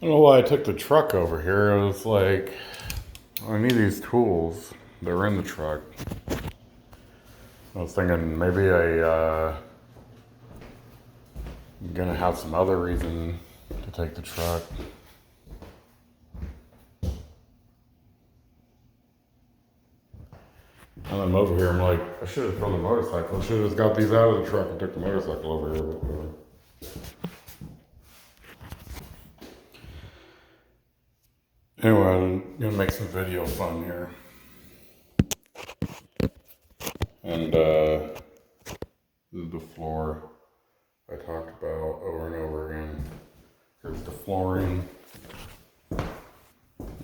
don't know why I took the truck over here. It was like, I need these tools. They're in the truck. I was thinking maybe I'm gonna have some other reason to take the truck. And I'm over here, I'm like, I should have thrown the motorcycle. I should have just got these out of the truck and took the motorcycle over here. But whatever. Anyway, I'm gonna make some video fun here. And this is the floor I talked about over and over again. Here's the flooring.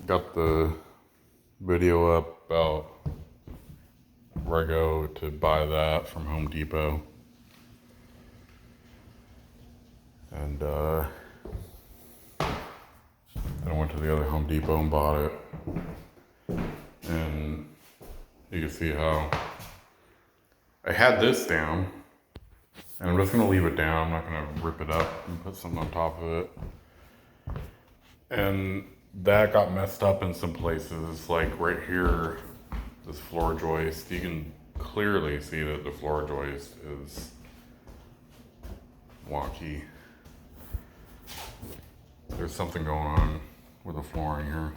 Got the video up about where I go to buy that from Home Depot. And then I went to the other Home Depot and bought it. And you can see how I had this down. And I'm just gonna leave it down. I'm not gonna rip it up and put something on top of it. And that got messed up in some places, like right here, this floor joist. You can clearly see that the floor joist is wonky. There's something going on with the flooring here.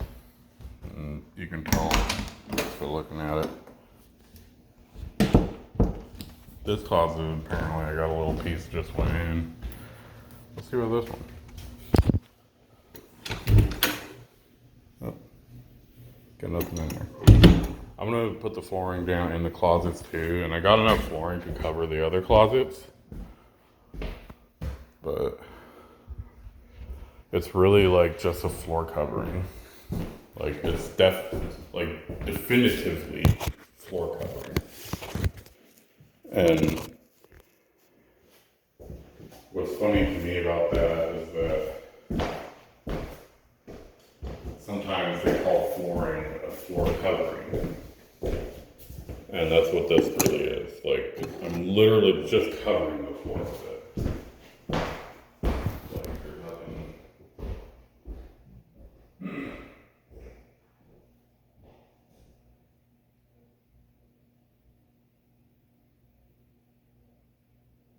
And you can tell just by looking at it. This closet, apparently I got a little piece just went in. Let's see what this one. Oh, got nothing in there. I'm gonna put the flooring down in the closets too, and I got enough flooring to cover the other closets. But it's really like just a floor covering. Like it's definitively floor covering. And what's funny to me about that is that sometimes they call flooring a floor covering. And that's what this really is. Like, I'm literally just covering the floor with it. Like, there's nothing.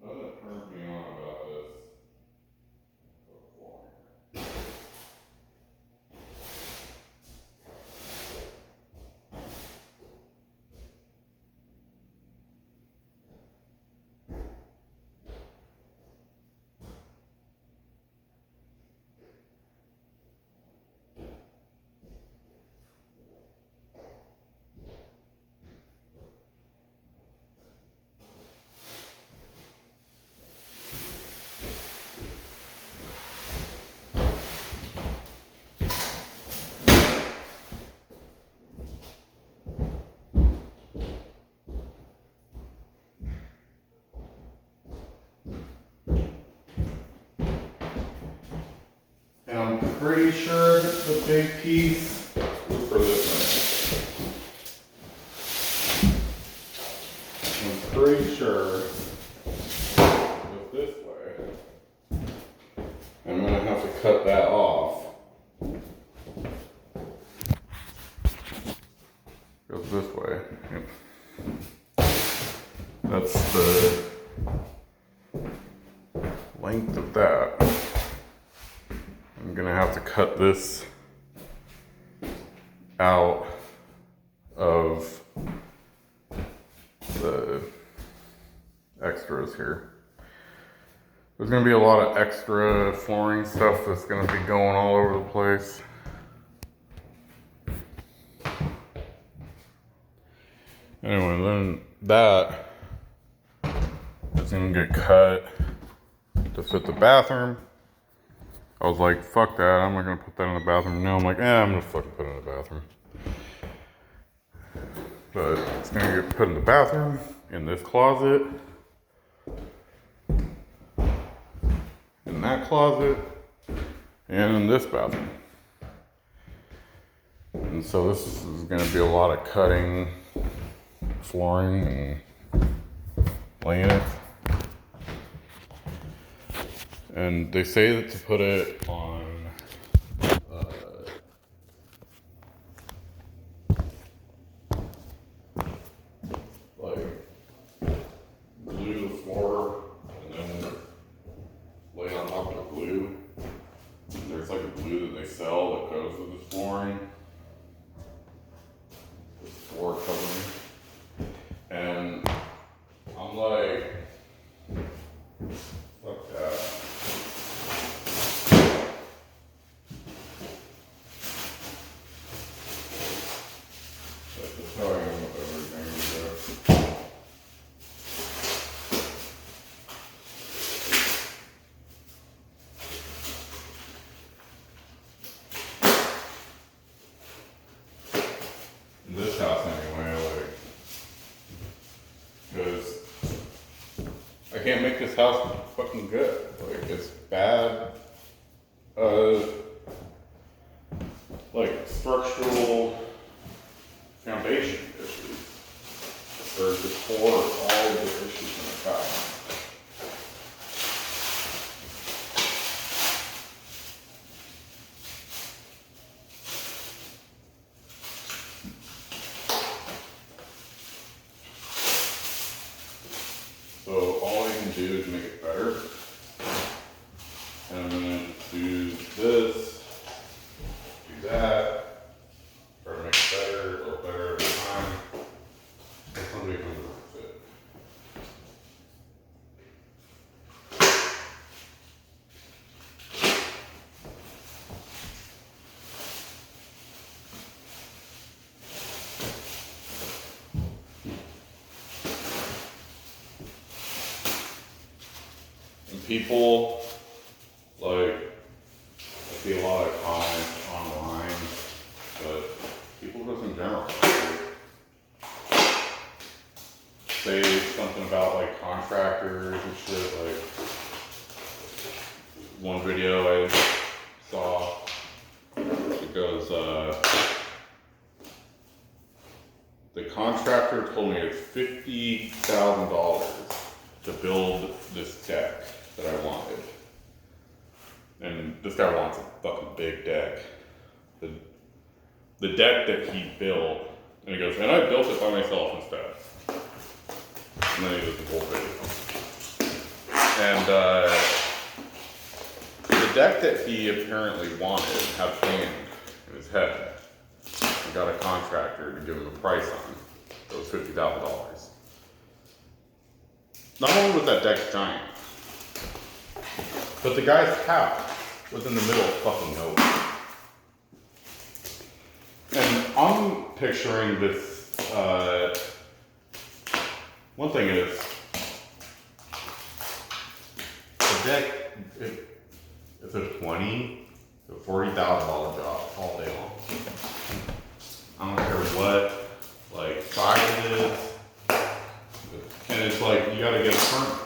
Nothing that turns me on about this. And I'm pretty sure that the big piece was for this one. I'm pretty sure it goes this way. I'm gonna have to cut that off. Goes this way. Yep. That's the length of that. I'm gonna have to cut this out of the extras here. There's gonna be a lot of extra flooring stuff that's gonna be going all over the place. Anyway, then that is gonna get cut to fit the bathroom. I was like, fuck that, I'm not gonna put that in the bathroom. Now I'm like, I'm gonna fucking put it in the bathroom. But it's gonna get put in the bathroom, in this closet, in that closet, and in this bathroom. And so this is gonna be a lot of cutting flooring and laying it. And they say that to put it on flooring, this floor covering, and I'm like, fuck that. That's just how I am with everything. In this house anyway, like, because I can't make this house fucking good. Like, it's bad, like, structural foundation issues. There's the core of all of the issues in the house. So all I can do is make it better. And I'm gonna do this, do that, try to make it better, a little better every time. If somebody comes around with it. And people, like, I see a lot of comments online, but people just in general say something about like contractors and shit. Like, one video I saw, it goes, the contractor told me it's $50,000 to build this deck that I wanted. And this guy wants a fucking big deck. The deck that he built, and he goes, and I built it by myself instead. And then he does the whole video. And the deck that he apparently wanted had planned in his head. He got a contractor to give him a price on. It was $50,000. Not only was that deck giant, but the guy's house was in the middle of fucking nowhere. And I'm picturing this, one thing is, the deck, it's a $20,000 to $40,000 job all day long. I don't care what, like, size it is, and it's like, you gotta get a permit.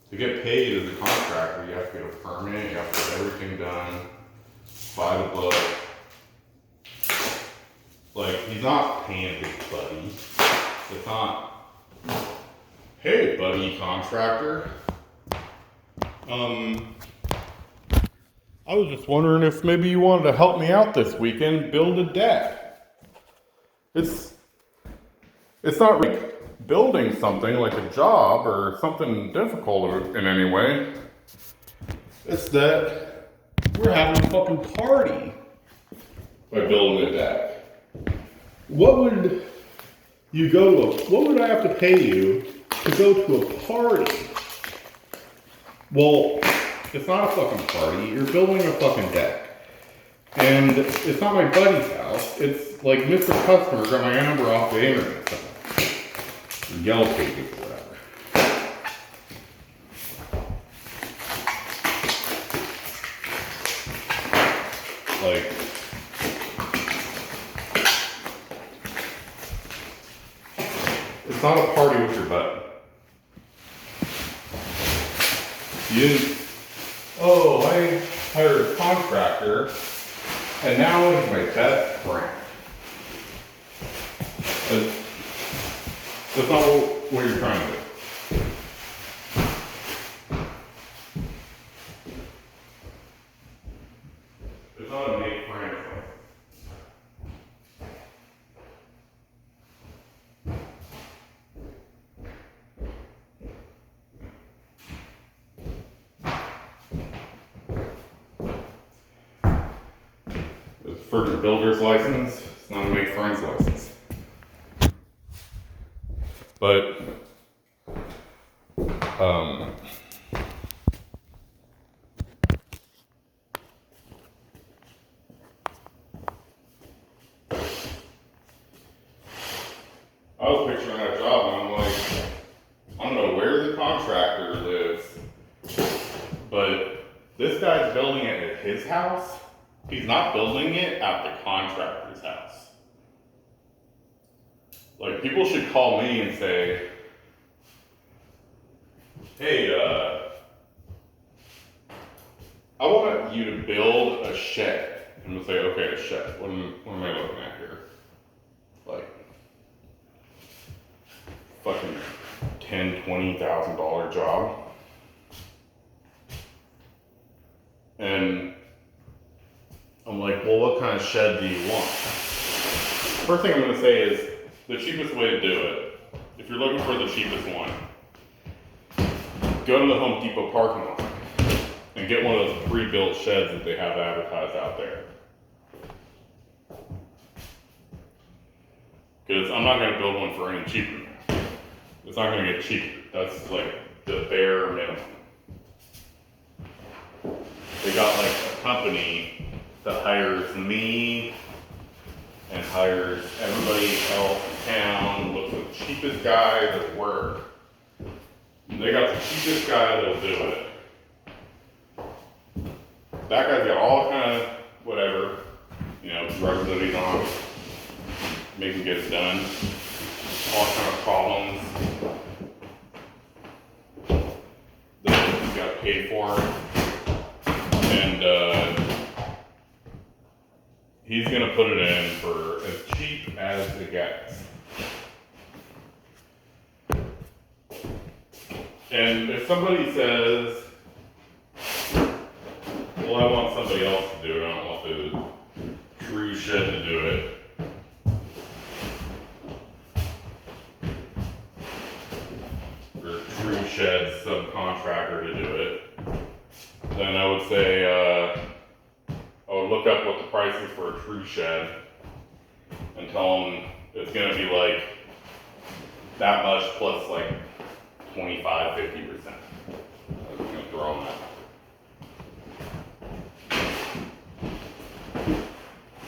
To get paid as a contractor, you have to get a permit, you have to get everything done by the book. Like, he's not paying Big Buddy. It's not, hey, buddy contractor. I was just wondering if maybe you wanted to help me out this weekend, build a deck. It's not like building something like a job or something difficult in any way. It's that we're having a fucking party by building a deck. What would you go to what would I have to pay you to go to a party? Well, it's not a fucking party. You're building a fucking deck. And it's not my buddy's house. It's like Mr. Customer got my number off the internet somewhere. Yellow pages or whatever. Like, it's not a party with your buddy. You didn't, oh, I hired a contractor, and now he's my best friend. That's not what you're trying to do. It's not a make friend thing. As freaking builder's license. It's not a make friends license. But, I was picturing that job and I'm like, I don't know where the contractor lives, but this guy's building it at his house. He's not building it at the contractor's house. Like, people should call me and say, hey, I want you to build a shed. And we'll say, okay, a shed. What am I looking at here? Like, fucking $10,000-$20,000 job. And I'm like, well, what kind of shed do you want? First thing I'm going to say is the cheapest way to do it, if you're looking for the cheapest one, go to the Home Depot parking lot and get one of those pre-built sheds that they have advertised out there. Because I'm not going to build one for any cheaper. It's not going to get cheaper. That's like the bare minimum. They got like a company that hires me and hires everybody else in town, looks for the cheapest guy that'll work. They got the cheapest guy that'll do it. That guy's got all kind of whatever, drugs that he's on, make him get it done, all kind of problems that he's got paid for. And he's gonna put it in for as cheap as it gets. And if somebody says, well, I want somebody else to do it, I don't want the true shed to do it, or true shed subcontractor to do it, then I would say, I would look up what the price is for a true shed and tell them it's going to be like that much plus like 25-50%. I'm going to throw them out.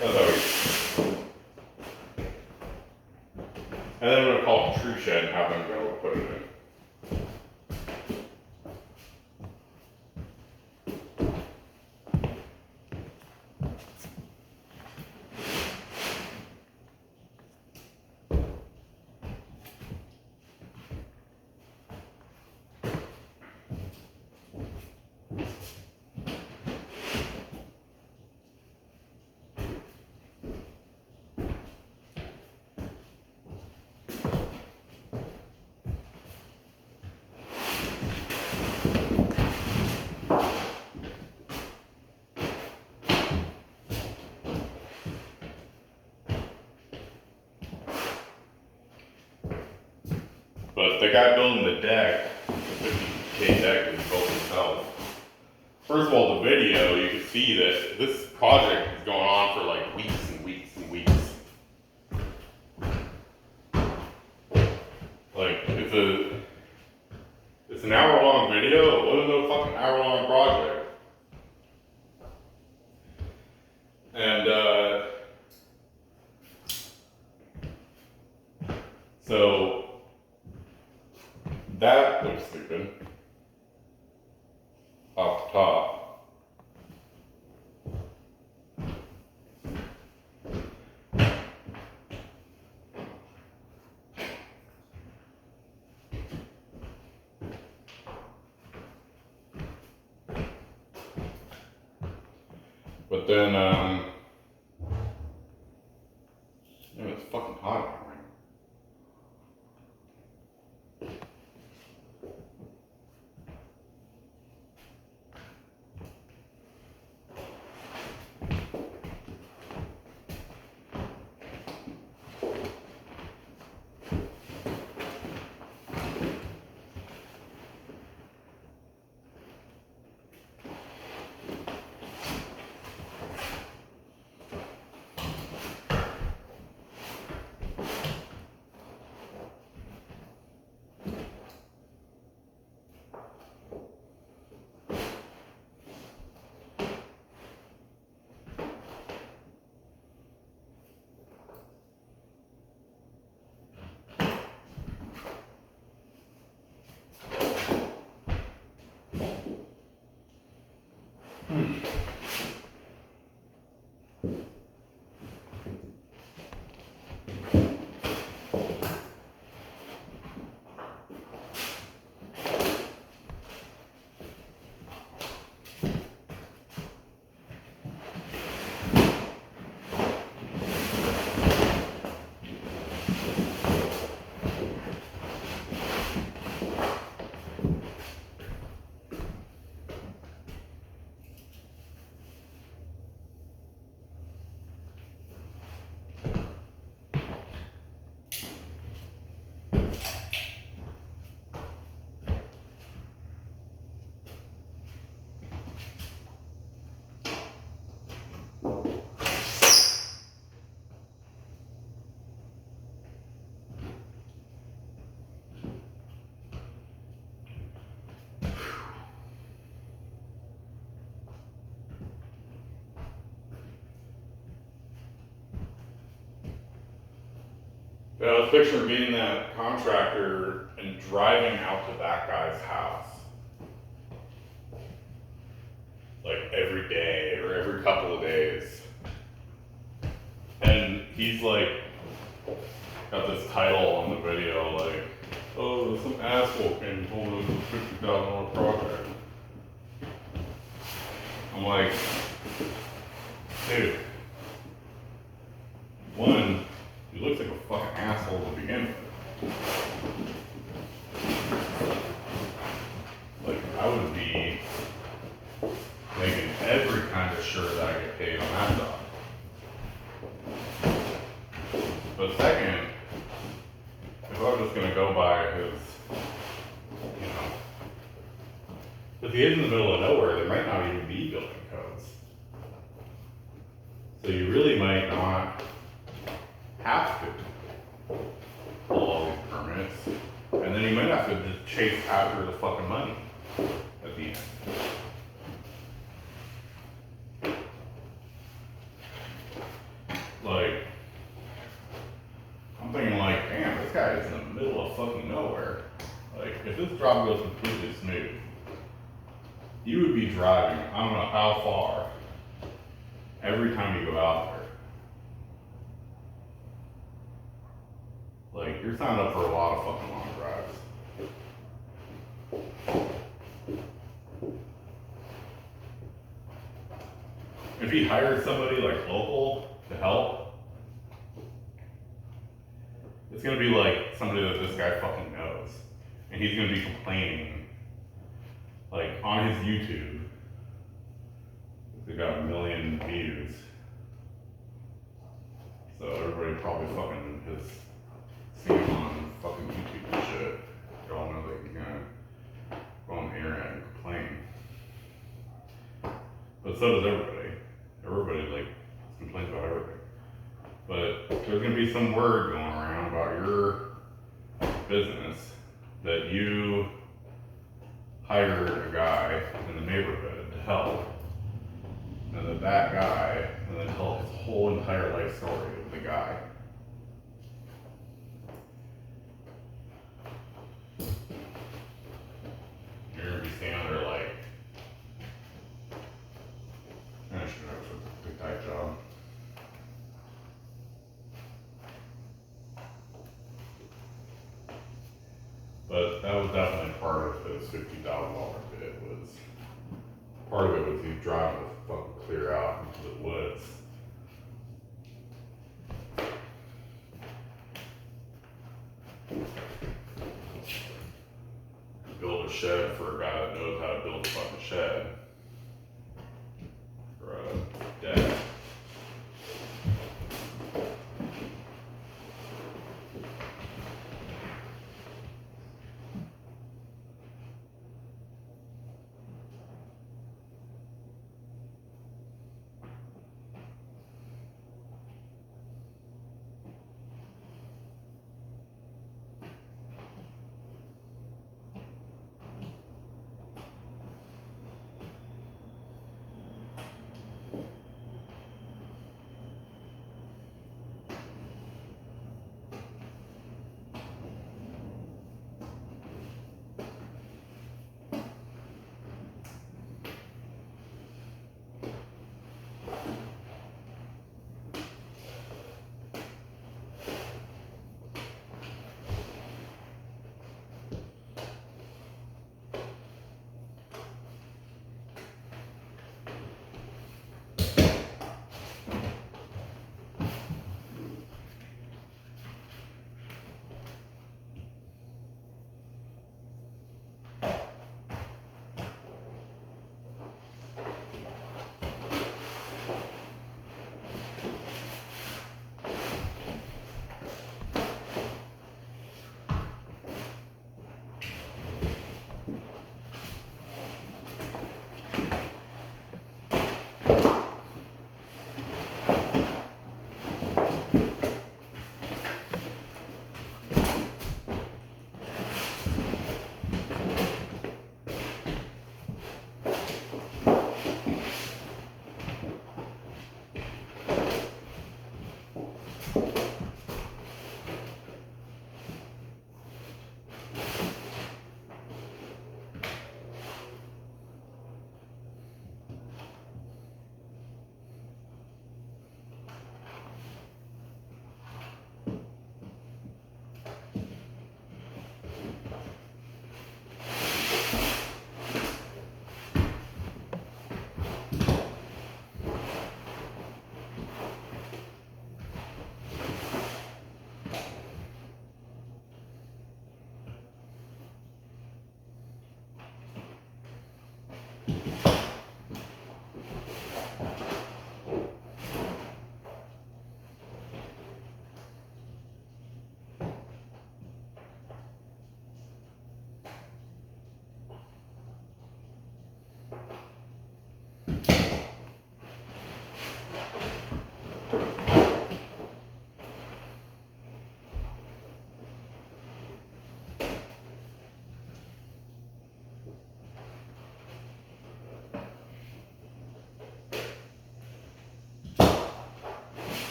That's how we do. And then I'm going to call it a true shed and have them go put it in. But the guy building the deck, the 50K deck that he built himself, first of all, the video, you can see that this project is going on for like weeks and weeks and weeks. Like, it's an hour-long video. It wasn't a fucking hour-long project. And, so, that looks stupid. Off the top. But then, it's fucking hot out right now. Yeah, I was picturing being that contractor and driving out to that guy's house. Like every day or every couple of days. And he's like, got this title on the video like, oh, some asshole came and told me it was a $50,000 project. I'm like, dude, one, he looks like a fucking asshole to begin with. Like, I would be making every kind of sure that I get paid on that job. But second, if I was just gonna go by his, you know, if he is in the middle of nowhere, there might not even be building codes. So you really might not have to pull all these permits, and then you might have to just chase after the fucking money at the end. Like, I'm thinking like, damn, this guy is in the middle of fucking nowhere. Like, if this job goes completely smooth, you would be driving, I don't know how far, every time you go out there. Like, you're signed up for a lot of fucking long drives. If he hired somebody like local to help, it's gonna be like somebody that this guy fucking knows. And he's gonna be complaining, like on his YouTube, they got 1 million views. So everybody probably fucking has seen him on fucking YouTube and shit. They all know that he's gonna go on the internet and complain. But so does everybody. Everybody like complains about everything. But there's gonna be some word going around about your business that you hired a guy in the neighborhood to help. And that guy, and then tell his whole entire life story of the guy. You're gonna be standing there like, I should have a big tight job. But that was definitely part of his $50,000 bid. Was part of it was he driving to fucking clear out into the woods. Build a shed for a guy that knows how to build a fucking shed. For a deck.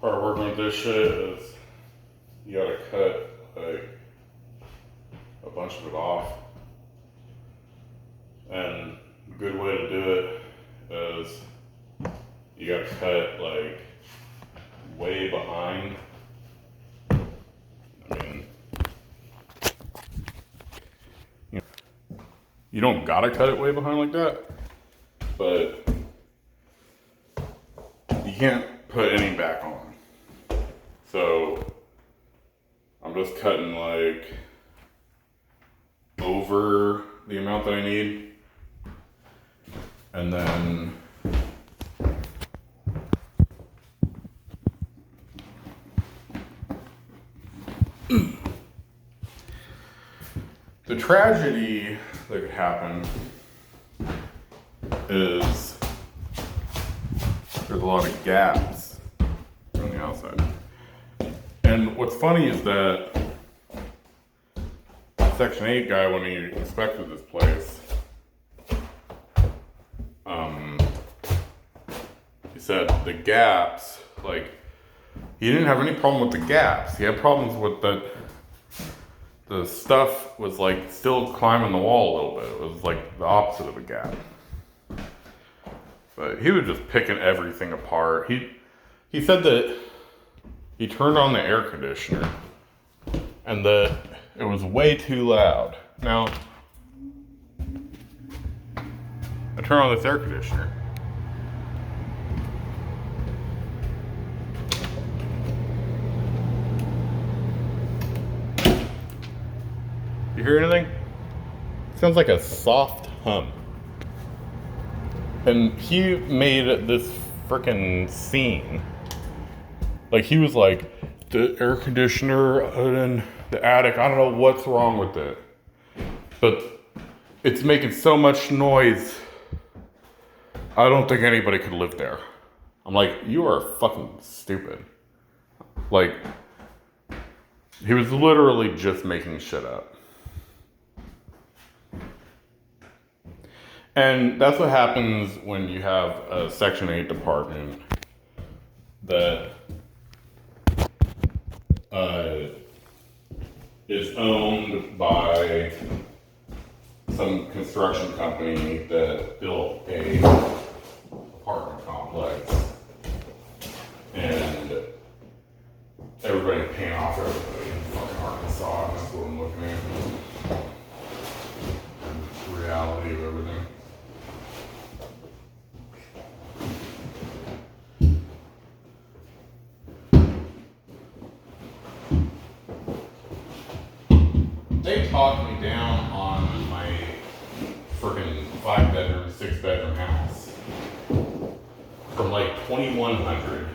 Part of working with this shit is you gotta cut like a bunch of it off. And a good way to do it is you gotta cut like way behind. I mean, you don't gotta cut it way behind like that, but you can't put any back on. So I'm just cutting like over the amount that I need, and then the tragedy that could happen is there's a lot of gaps on the outside. And what's funny is that the Section 8 guy, when he inspected this place, he said the gaps, like, he didn't have any problem with the gaps. He had problems with the stuff was like still climbing the wall a little bit. It was like the opposite of a gap. But he was just picking everything apart. He said that he turned on the air conditioner and that it was way too loud. Now, I turn on this air conditioner. You hear anything? It sounds like a soft hum. And he made this freaking scene. Like, he was like, the air conditioner in the attic, I don't know what's wrong with it, but it's making so much noise, I don't think anybody could live there. I'm like, you are fucking stupid. Like, he was literally just making shit up. And that's what happens when you have a Section 8 department that is owned by some construction company that built a apartment complex, and everybody paying off everybody in fucking Arkansas, and that's what I'm looking at. The reality of everything. They talked me down on my freaking 5-bedroom, 6-bedroom house from like $2,100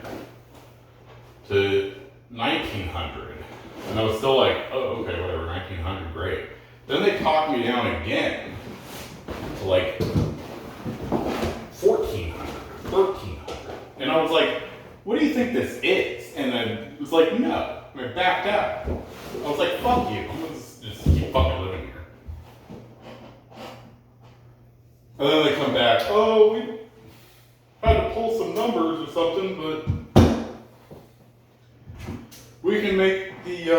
to $1,900, and I was still like, oh, okay, whatever, $1,900, great. Then they talked me down again to like 1,400, 1,300. And I was like, what do you think this is? And then it was like, no. And I backed out. I was like, fuck you. I'm gonna just keep fucking living here. And then they come back, oh, we had to pull some numbers or something, but we can make the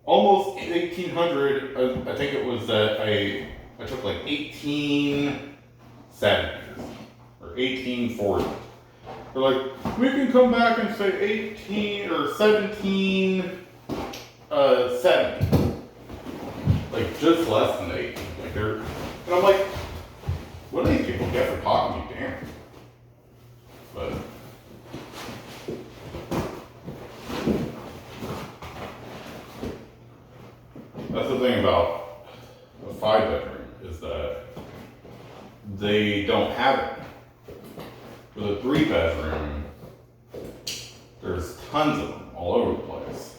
almost 1,800. I think it was that I took like 1870 or 1840. They're like, we can come back and say 18 or 1770. Like just less than 18. Like they're, and I'm like, what do these people get for talking me down? But that's the thing about a 5-bedroom is that they don't have it. With a 3-bedroom, there's tons of them all over the place.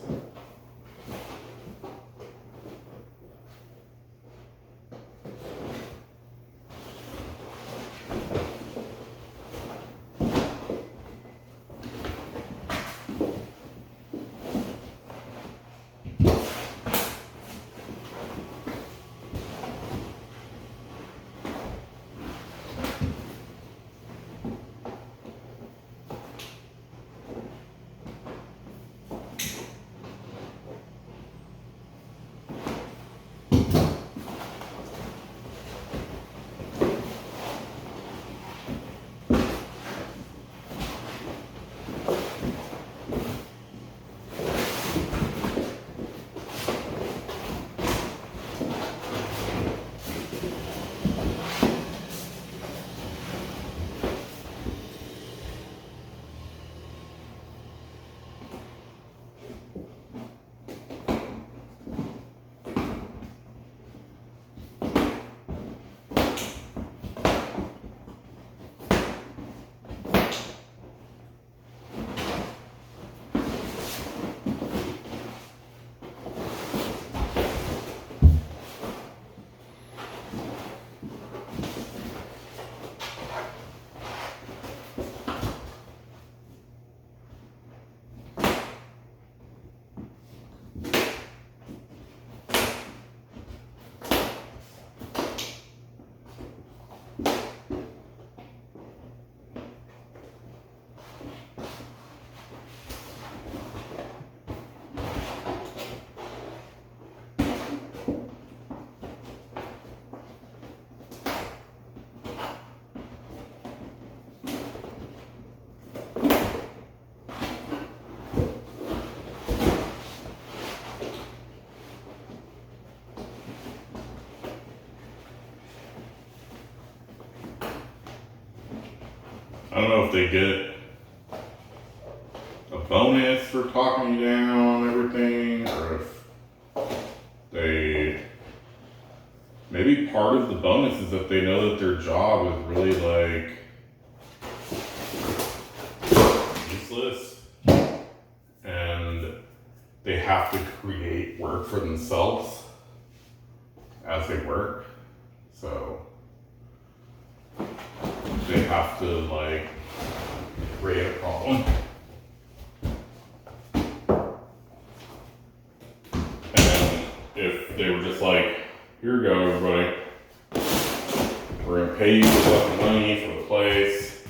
I don't know if they get a bonus for talking you down and everything, or if they, maybe part of the bonus is that they know that their job is really like useless and they have to create work for themselves as they work. So they have to like create a problem. And then if they were just like, here we go everybody, we're gonna pay you a lot of money for the place,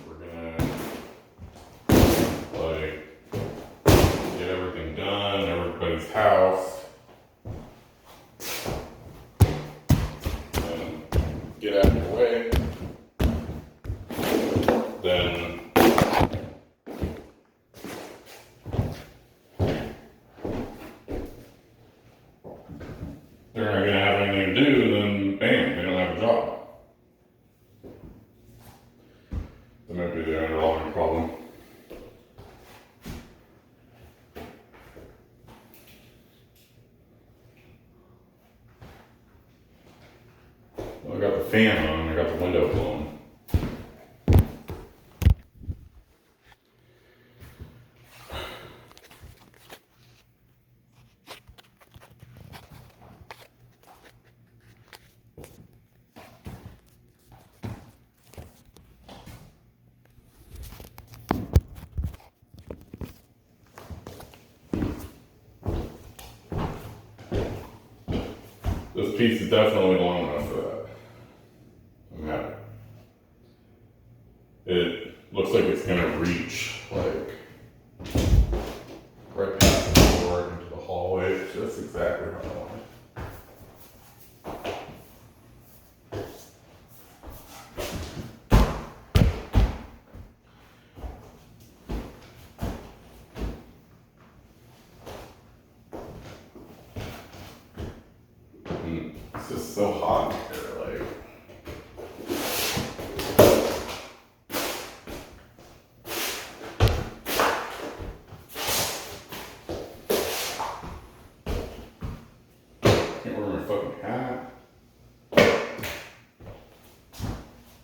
we're gonna like get everything done, everybody's house, and get out of your way, then they're not gonna have anything to do, and then bam, they don't have a job. That might be the underlying problem. Well, I got the fan on, I got the window blowing. This piece is definitely long enough for that. Yeah. It looks like it's gonna reach like right past the door into the hallway. Just exactly how I want it. It's just so hot in here, like. Can't wear my fucking hat.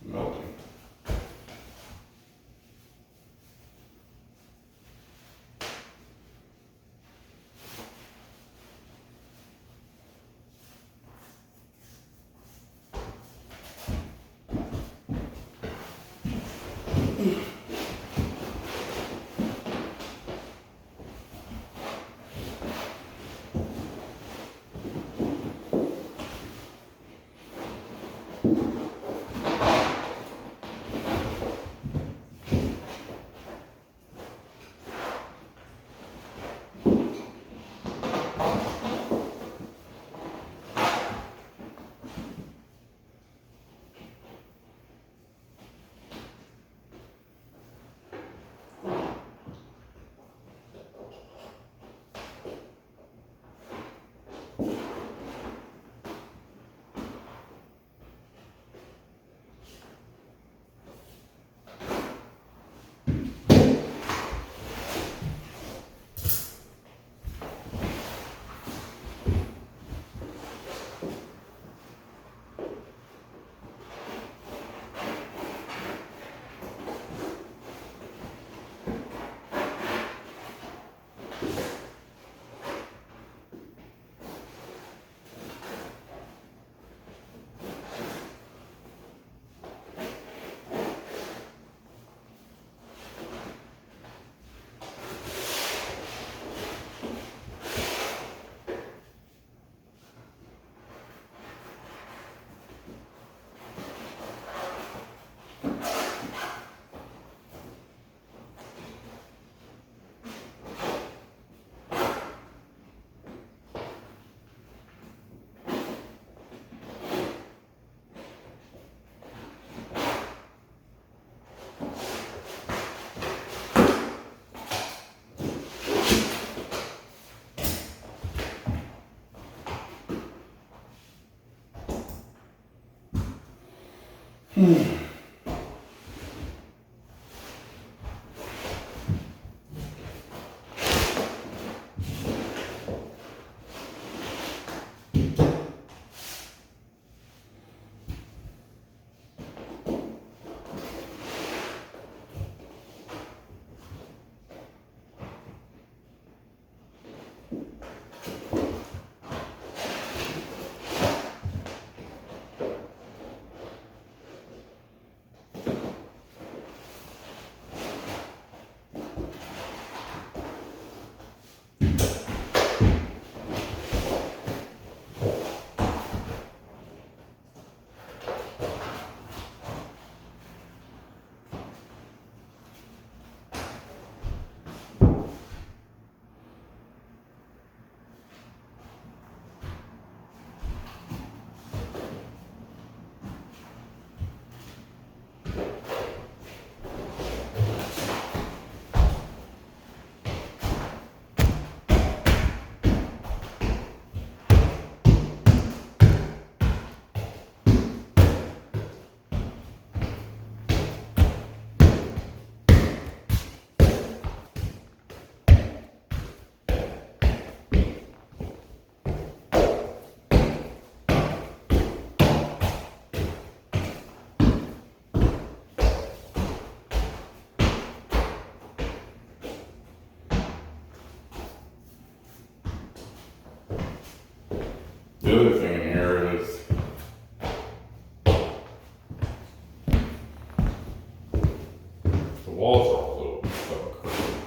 Melting. The other thing in here is the walls are all a little fucking crooked.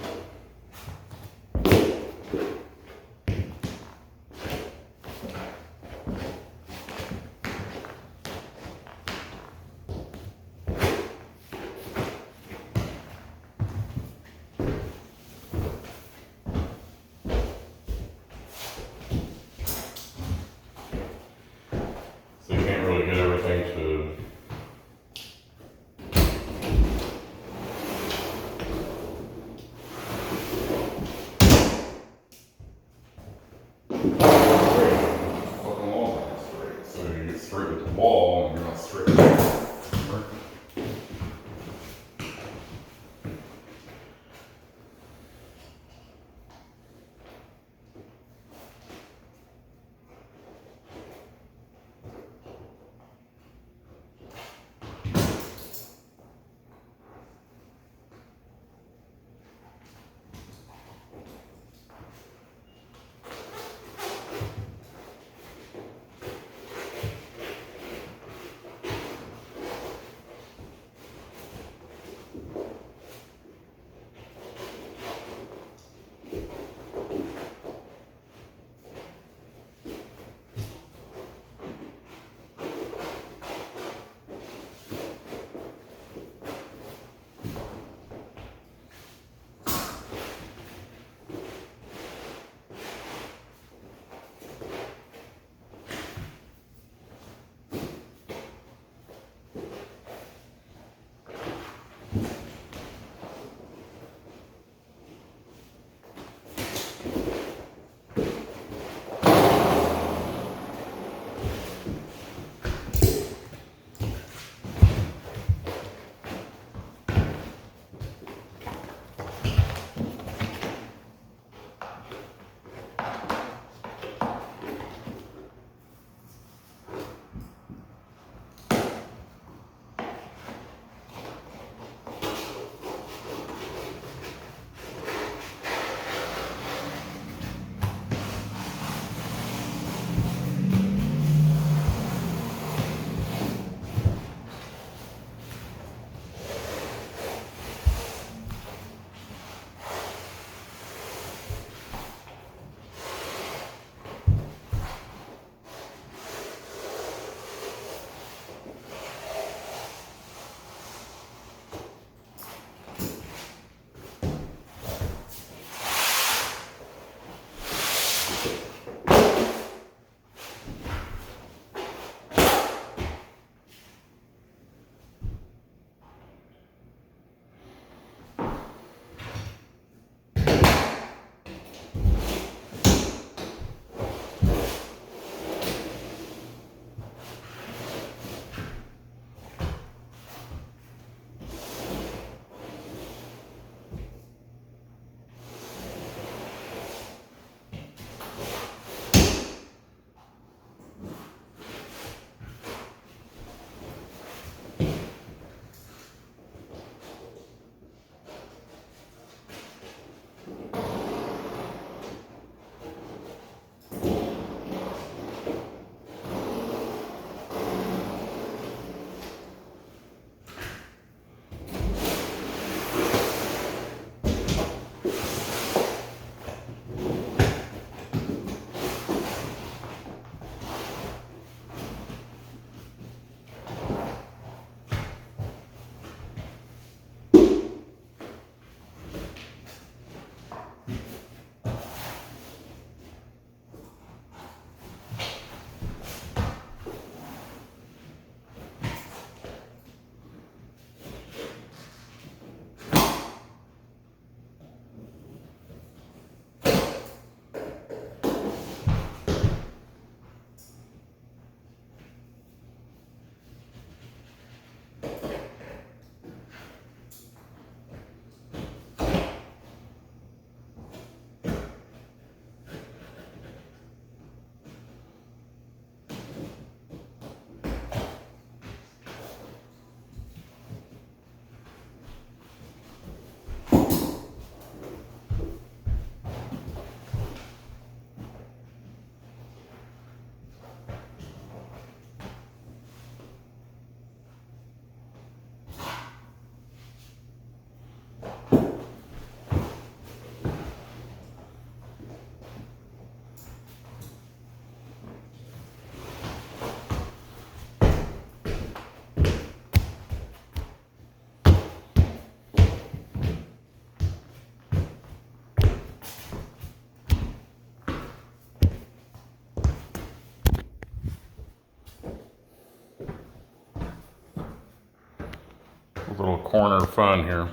little corner fun here.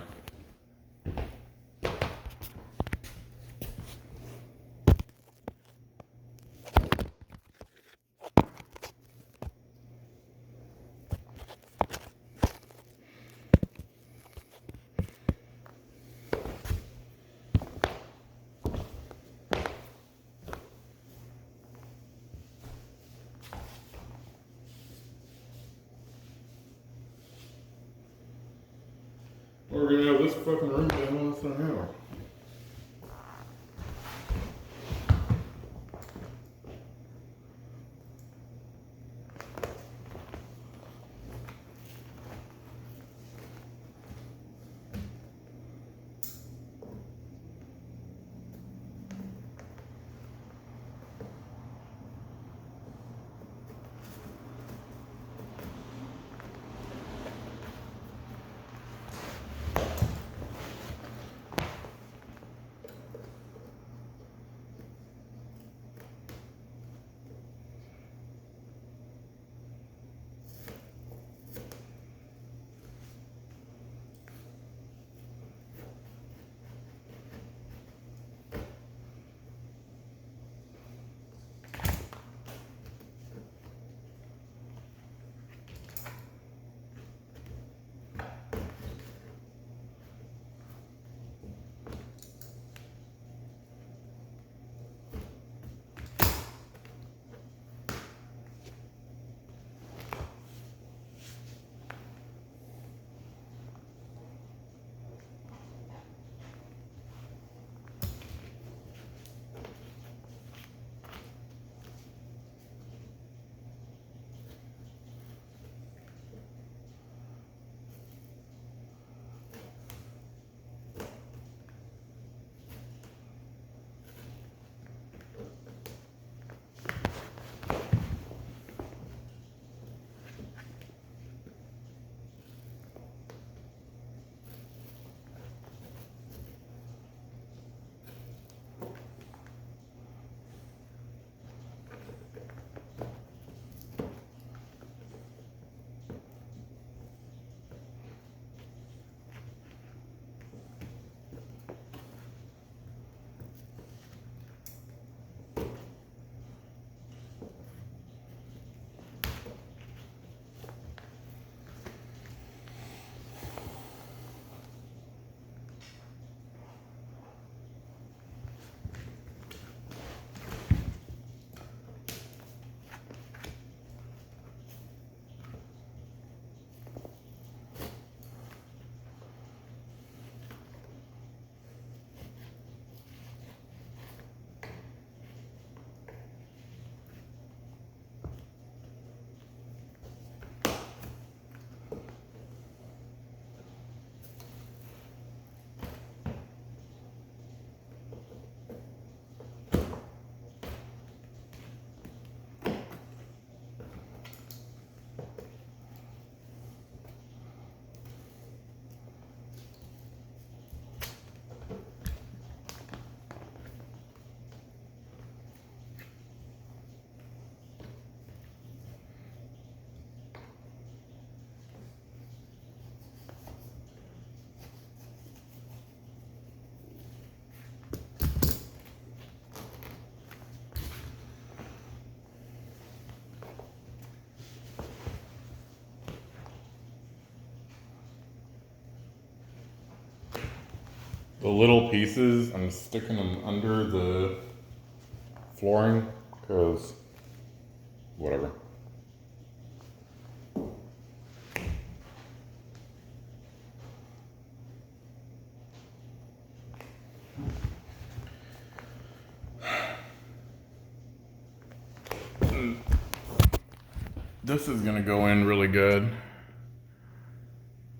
We're gonna have this fucking room done less than an hour. The little pieces, I'm sticking them under the flooring because whatever. This is gonna go in really good.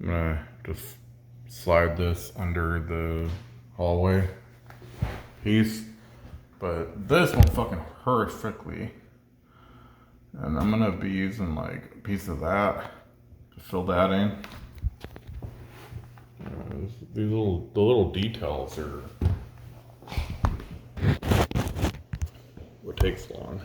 I'm gonna just slide this under the hallway piece, but this one fucking horrifically, and I'm gonna be using like a piece of that to fill that in. The little details are what takes long.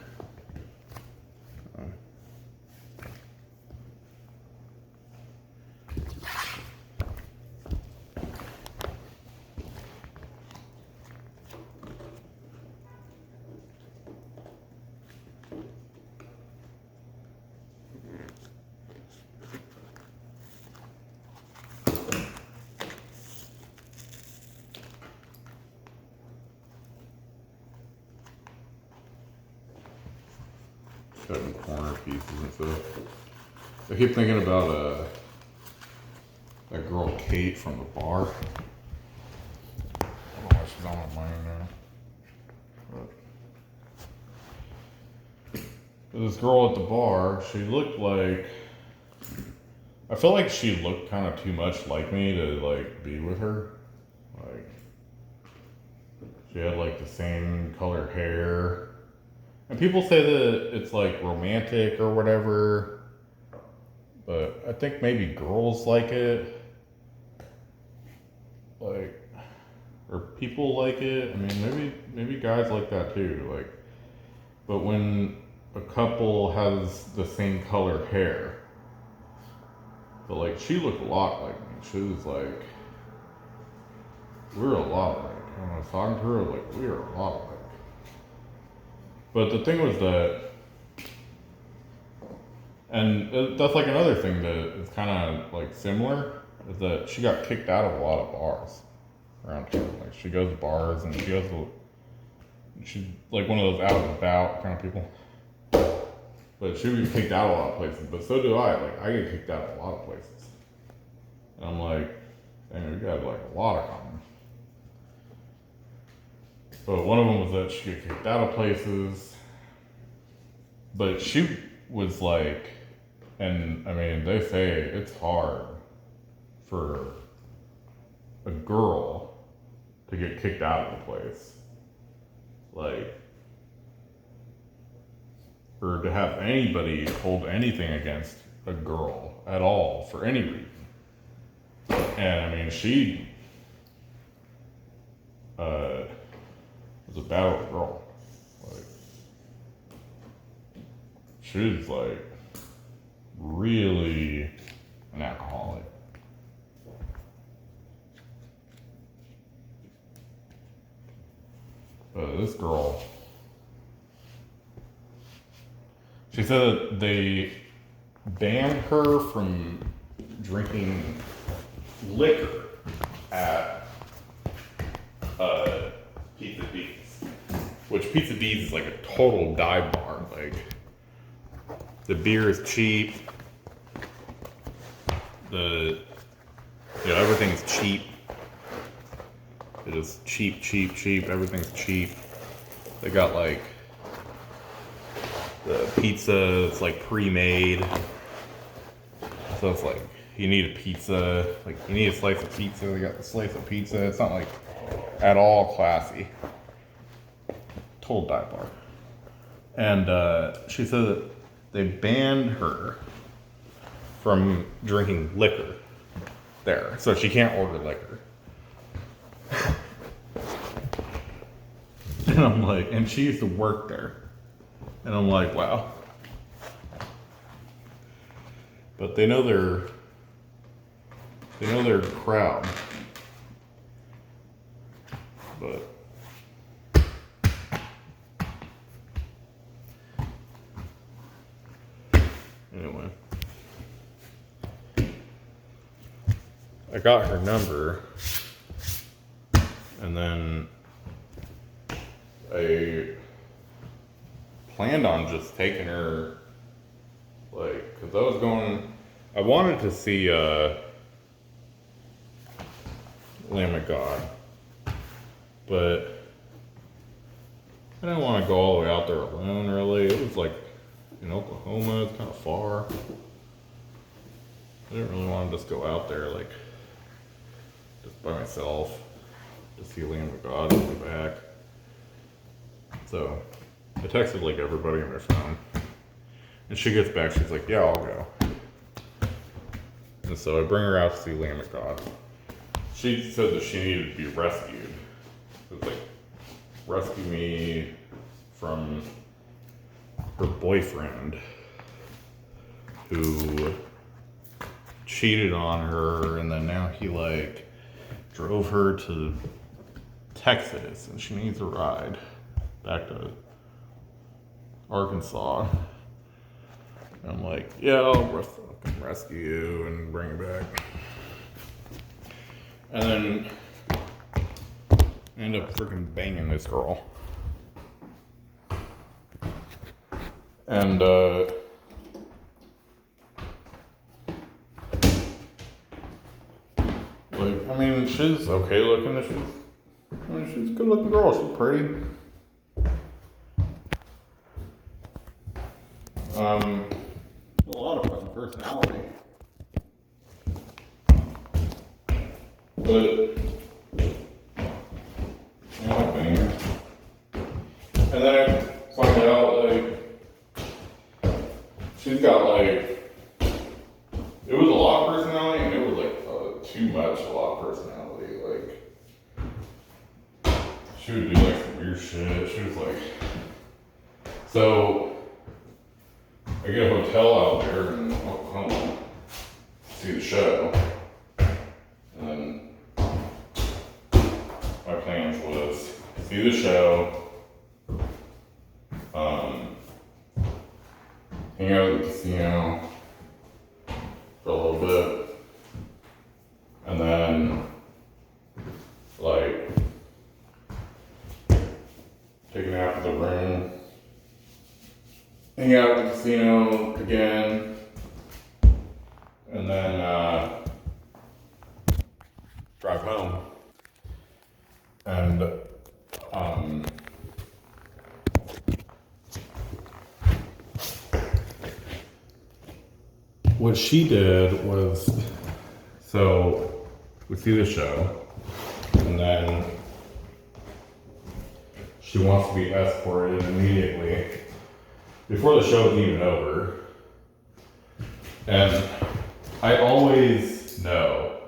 cutting corner pieces and stuff. I keep thinking about that girl Kate from the bar. I don't know why she's on my mind now. But this girl at the bar, she looked like, I felt like she looked kind of too much like me to like be with her. Like, she had like the same color hair. And people say that it's like romantic or whatever, but I think maybe girls like it. Like, or people like it. I mean, maybe guys like that too. Like, but when a couple has the same color hair, but like she looked a lot like me. She was like, we were a lot alike. When I was talking to her, like we were a lot alike. But the thing was that, and that's like another thing that is kind of like similar, is that she got kicked out of a lot of bars around here. Like she goes to bars and she's like one of those out and about kind of people. But she would get kicked out of a lot of places, but so do I. Like I get kicked out of a lot of places. And I'm like, dang, we got like a lot of common. But one of them was that she got kicked out of places. But she was like, and I mean, they say it's hard for a girl to get kicked out of a place. Like, or to have anybody hold anything against a girl at all for any reason. And I mean, she was a bad little girl. Like, she was like really an alcoholic. But this girl, she said that they banned her from drinking liquor at Pizza Beats, which Pizza Beats is like a total dive bar. Like, the beer is cheap, everything's cheap. It is cheap. Everything's cheap. They got like the pizza. It's like pre-made, so it's like you need a pizza. Like you need a slice of pizza. They got the slice of pizza. It's not like at all classy. Total dive bar. And she said that they banned her from drinking liquor there, so she can't order liquor. And I'm like, and she used to work there. And I'm like, wow. But they know their crowd. But anyway, I got her number, and then I planned on just taking her, like, cause I wanted to see Lamb of God, but I didn't want to go all the way out there alone, really. It was like in Oklahoma, it's kind of far. I didn't really want to just go out there, like, just by myself, to see Lamb of God and come back. So I texted like everybody on their phone, and she gets back, she's like, yeah, I'll go. And so I bring her out to see Lamb of God. She said that she needed to be rescued. It was like, rescue me from her boyfriend who cheated on her, and then now he like drove her to Texas, and she needs a ride back to Arkansas. And I'm like, yeah, I'll fucking rescue you and bring you back. And then I end up freaking banging this girl. And like, I mean, she's okay looking. She's a good looking girl. She's pretty. A lot of fucking personality. But, in my opinion. And then I find out, like, she's got, like, it was a lot of personality, and it was, like, too much a lot of personality. Like, she would do, like, some weird shit. She was, like, so, I get a hotel out there in Oklahoma to see the show. And then my plans was see the show, hang out at the casino for a little bit, and then like take a nap at the room, hang out at the casino again, and then drive home. And what she did was, so we see the show, and then she wants to be escorted immediately before the show is even over. And I always know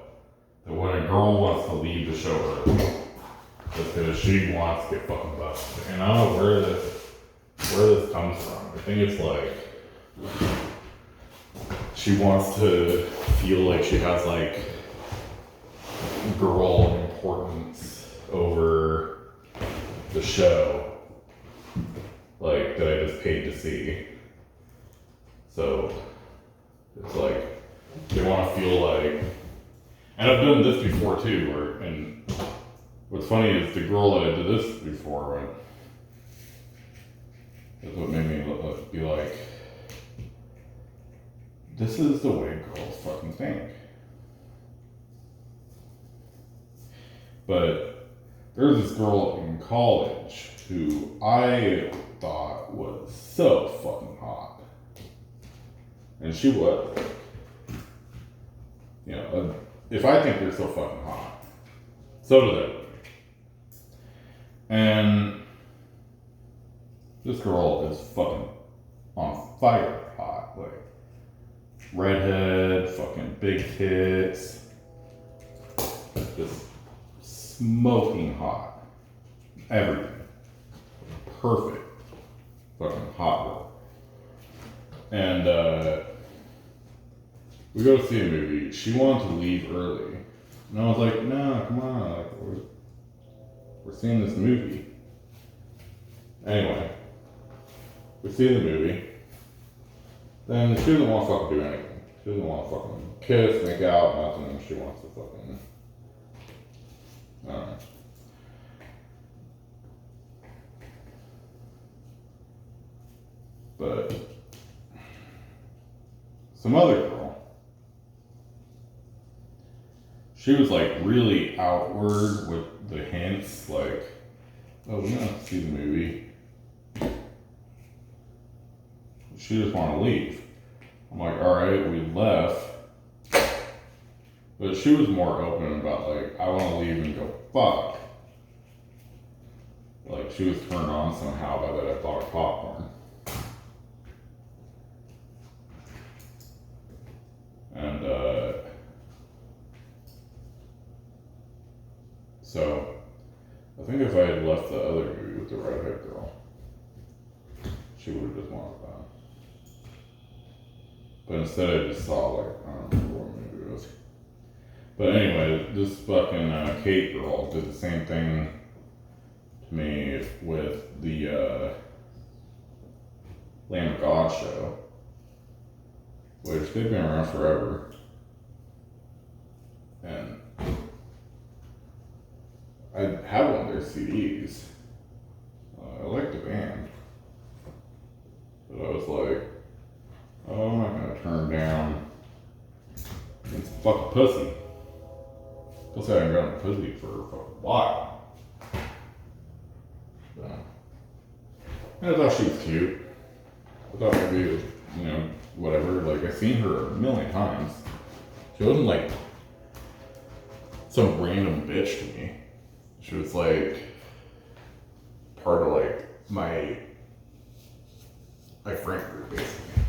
that when a girl wants to leave the show early, it's because she wants to get fucking busted. And I don't know where this comes from. I think it's like she wants to feel like she has like girl importance over the show, like that I just paid to see. So it's like they want to feel like, and I've done this before too. And what's funny is the girl that I did this before went. That's what made me be like, this is the way girls fucking think. But there's this girl in college who I thought was so fucking hot. And she was. You know, if I think they're so fucking hot, so do they. And this girl is fucking on fire hot. Like, redhead, fucking big tits, just smoking hot. Everything. Perfect. Fucking hot girl. And we go to see a movie. She wanted to leave early. And I was like, no, come on, like we're seeing this movie. Anyway, we see the movie. Then she doesn't want to fucking do anything. She doesn't want to fucking kiss, make out, nothing. She wants to fucking, I don't know. But some other girl, she was like really outward with the hints, like, oh, we don't have to see the movie. She just wanted to leave. I'm like, all right, we left. But she was more open about like, I want to leave and go fuck. Like, she was turned on somehow by that I bought her popcorn. And so I think if I had left the other movie with the redhead girl, she would have just wanted that. But instead I just saw like, I don't remember what movie it was. But anyway, this fucking Kate girl did the same thing to me with the Lamb of God show, which they've been around forever. And I have one of their CDs. I like the band. But I was like, oh, I'm not gonna turn down. It's fucking pussy. Pussy, I haven't gotten pussy for a fucking while. So, and I thought she was cute. I thought maybe it was, you know, whatever. Like, I've seen her a million times. She wasn't like some random bitch to me. She was like part of like my friend group, basically.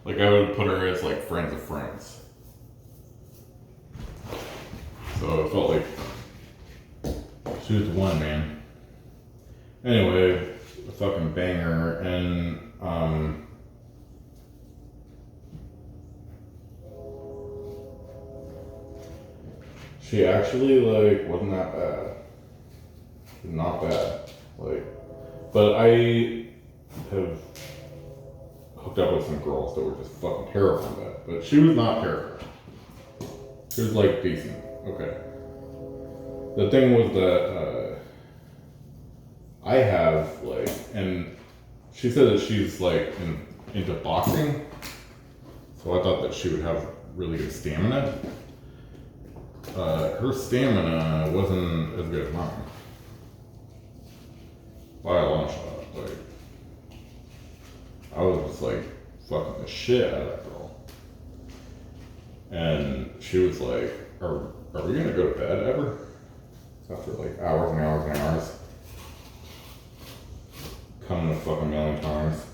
Like, I would put her as like friends of friends. So it felt like she was the one, man. Anyway, a fucking banger, and she actually like wasn't that bad. Not bad. Like, but I have hooked up with some girls that were just fucking terrible at that. But she was not terrible. She was like decent. Okay. The thing was that I have like, and she said that she's like into boxing, so I thought that she would have really good stamina. Her stamina wasn't as good as mine. By a long shot. Like, I was just like fucking the shit out of that girl. And she was like, are we gonna go to bed ever? After like hours and hours and hours. Coming a fucking million times.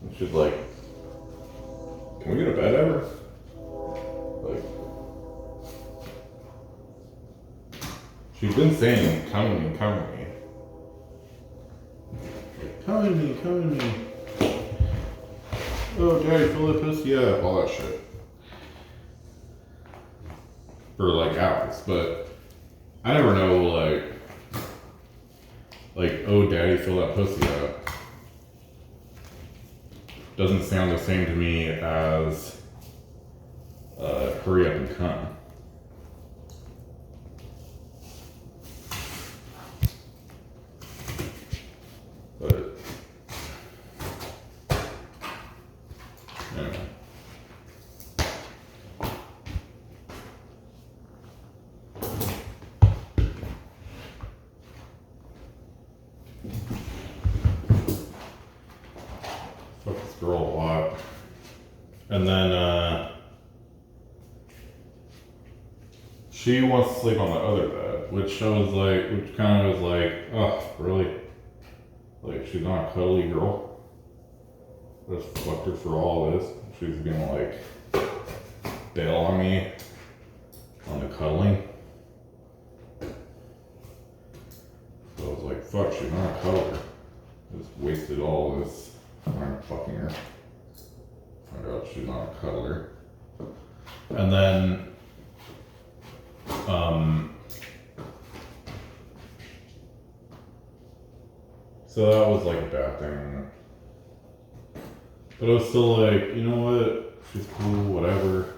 And she's like, can we go to bed ever? Like, she's been saying, come to me, come to me. Like, come to me, come to me. Oh, daddy, fill that pussy up, all that shit. For like hours, but I never know, like, oh, daddy, fill that pussy up. Doesn't sound the same to me as, hurry up and come. But, anyway. Fuck this girl a lot. And then, she wants to sleep on the other bed, which kind of was like, oh, really? Like, she's not a cuddly girl. I just fucked her for all this. She's gonna like bail on me on the cuddling. So I was like, fuck, she's not a cuddler. I just wasted all this time fucking her. Find out she's not a cuddler. And then, so that was like a bad thing. But I was still like, you know what? She's cool, whatever.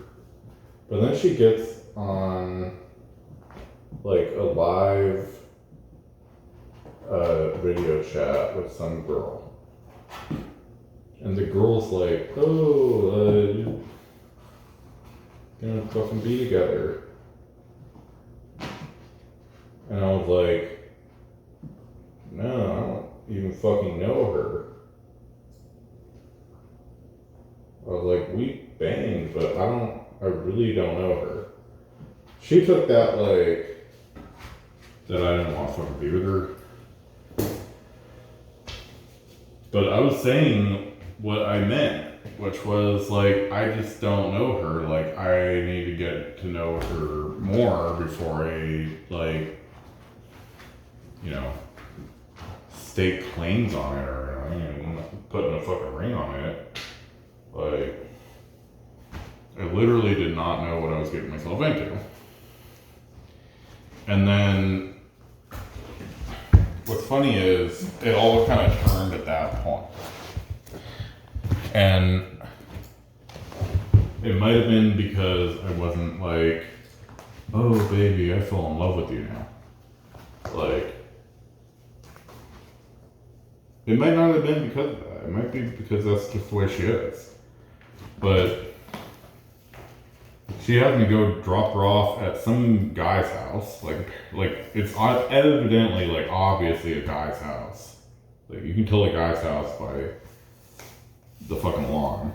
But then she gets on like a live video chat with some girl. And the girl's like, oh, gonna fucking be together. And I was like, no, I don't even fucking know her. I was like, we banged, but I really don't know her. She took that like, that I didn't want to fucking be with her. But I was saying what I meant, which was like, I just don't know her. Like, I need to get to know her more before I, like, you know, stake claims on it or anything, putting a fucking ring on it. Like, I literally did not know what I was getting myself into. And then, what's funny is, it all kind of turned at that point. And it might have been because I wasn't like, oh baby, I fell in love with you now. Like, It might not have been because of that. It might be because that's just the way she is. But she had me go drop her off at some guy's house. Like it's evidently, like, obviously a guy's house. Like, you can tell a guy's house by the fucking lawn.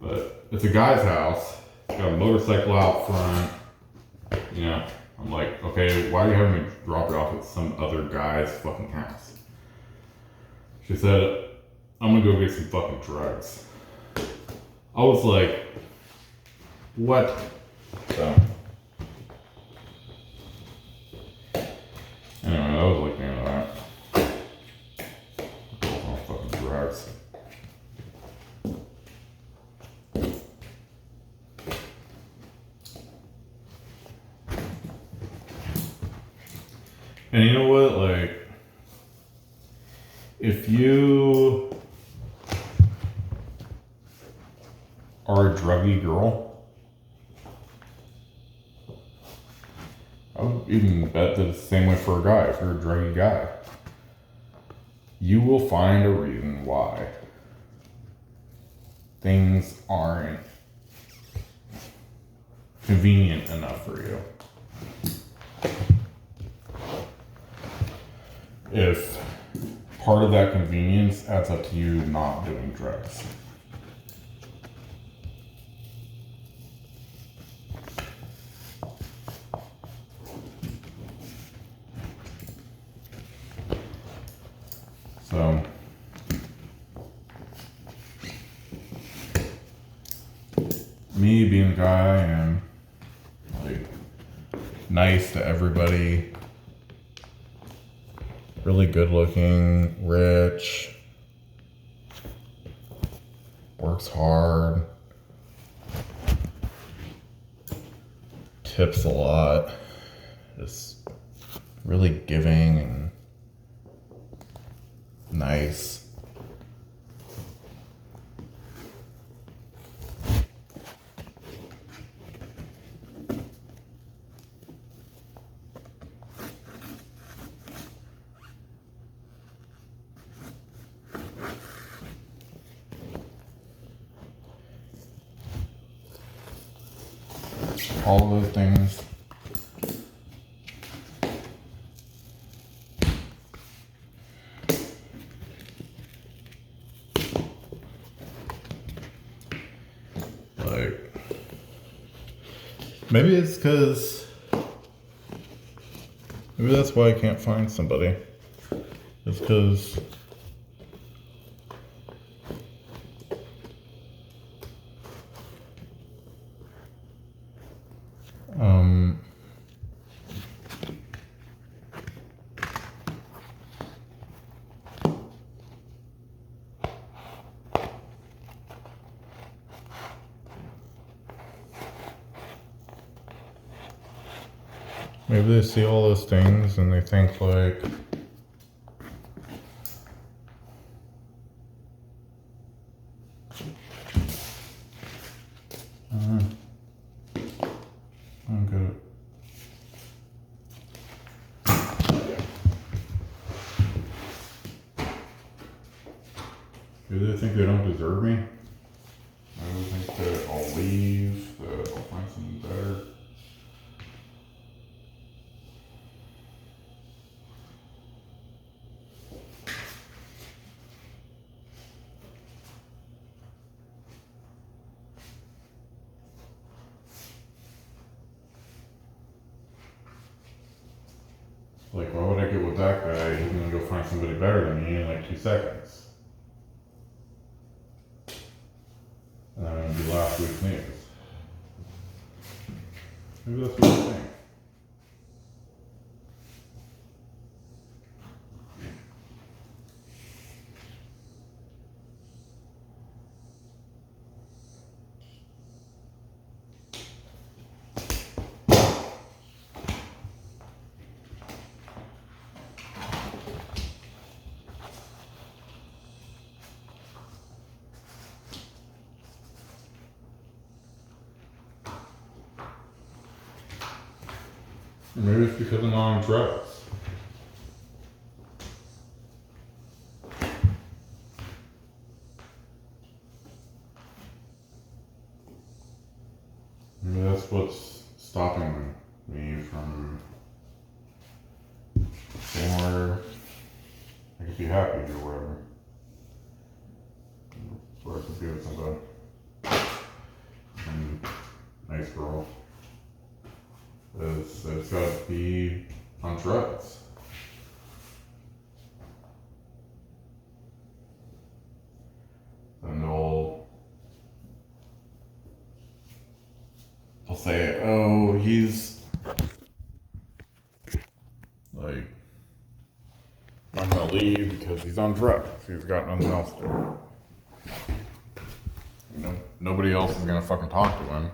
But it's a guy's house. Got a motorcycle out front. You know, I'm like, okay, why are you having me drop it off at some other guy's fucking house? She said, I'm gonna go get some fucking drugs. I was like, what? So, anyway, I was looking into that. Oh, fucking drugs. And you know what? Like, if you are a druggy girl, I would even bet that it's the same way for a guy. If you're a druggy guy, you will find a reason why things aren't convenient enough for you. If part of that convenience adds up to you not doing drugs. So, me being a guy, I am like nice to everybody, really good looking, rich, works hard, tips a lot, just really giving and nice. All of those things. Like, maybe it's because, maybe that's why I can't find somebody. It's because maybe they see all those things and they think like, I'm good. Maybe they think they don't deserve me. Maybe they think that I'll leave, that I'll find something better. Like, why would I get with that guy? He's gonna go find somebody better than me in like 2 seconds. And I'm gonna be last week's news. Maybe that's what I think. Or maybe it's because I'm on drugs. that's what's stopping me from seeing where I could be happy or whatever. Where I could be with somebody. And nice girl. It's got to be on drugs. And they'll say, oh, he's like, I'm gonna leave because he's on drugs. He's got nothing else to do. You know, nobody else is gonna fucking talk to him.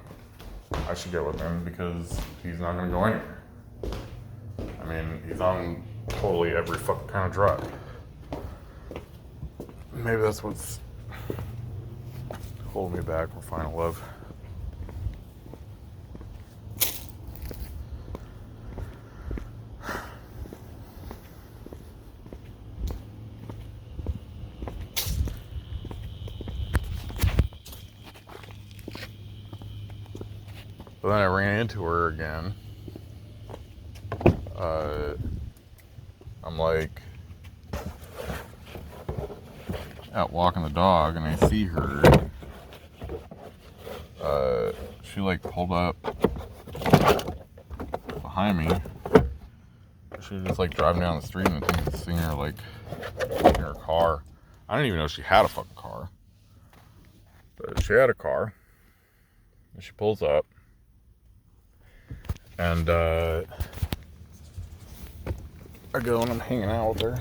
I should get with him because he's not gonna go anywhere. I mean, he's on totally every fucking kind of drug. Maybe that's what's holding me back from finding love. But then I ran into her again. I'm like out walking the dog and I see her. She like pulled up behind me. She was just like driving down the street and I think I seen her like in her car. I didn't even know she had a fucking car. But she had a car. And she pulls up. And I go and I'm hanging out with her.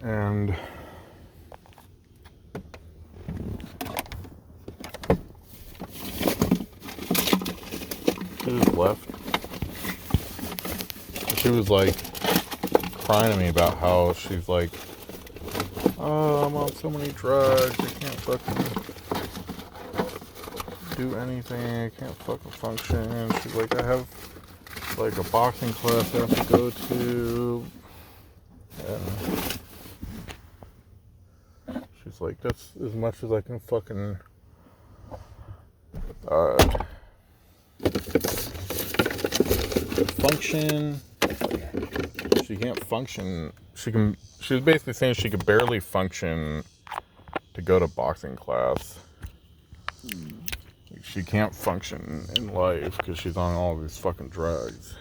And she just left. She was like crying to me about how she's like, oh, I'm on so many drugs, I can't fucking do anything, I can't fucking function. She's like, I have like a boxing class I have to go to. And she's like, that's as much as I can fucking function. She can't function. She was basically saying she could barely function to go to boxing class. She can't function in life because she's on all these fucking drugs.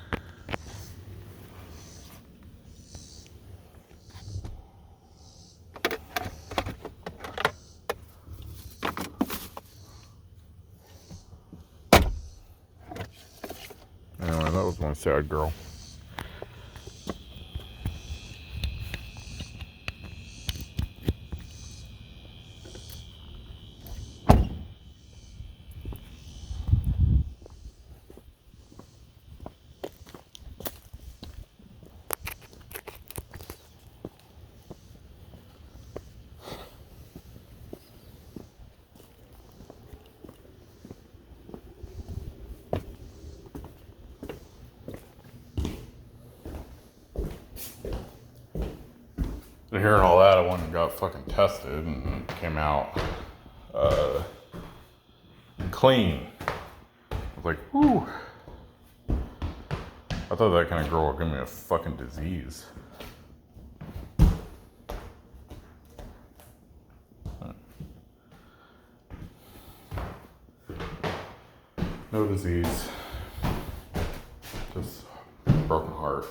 Anyway, that was one sad girl. And hearing all that, I went and got fucking tested and came out clean. I was like, whew. I thought that kind of girl would give me a fucking disease. No disease. Just broken heart.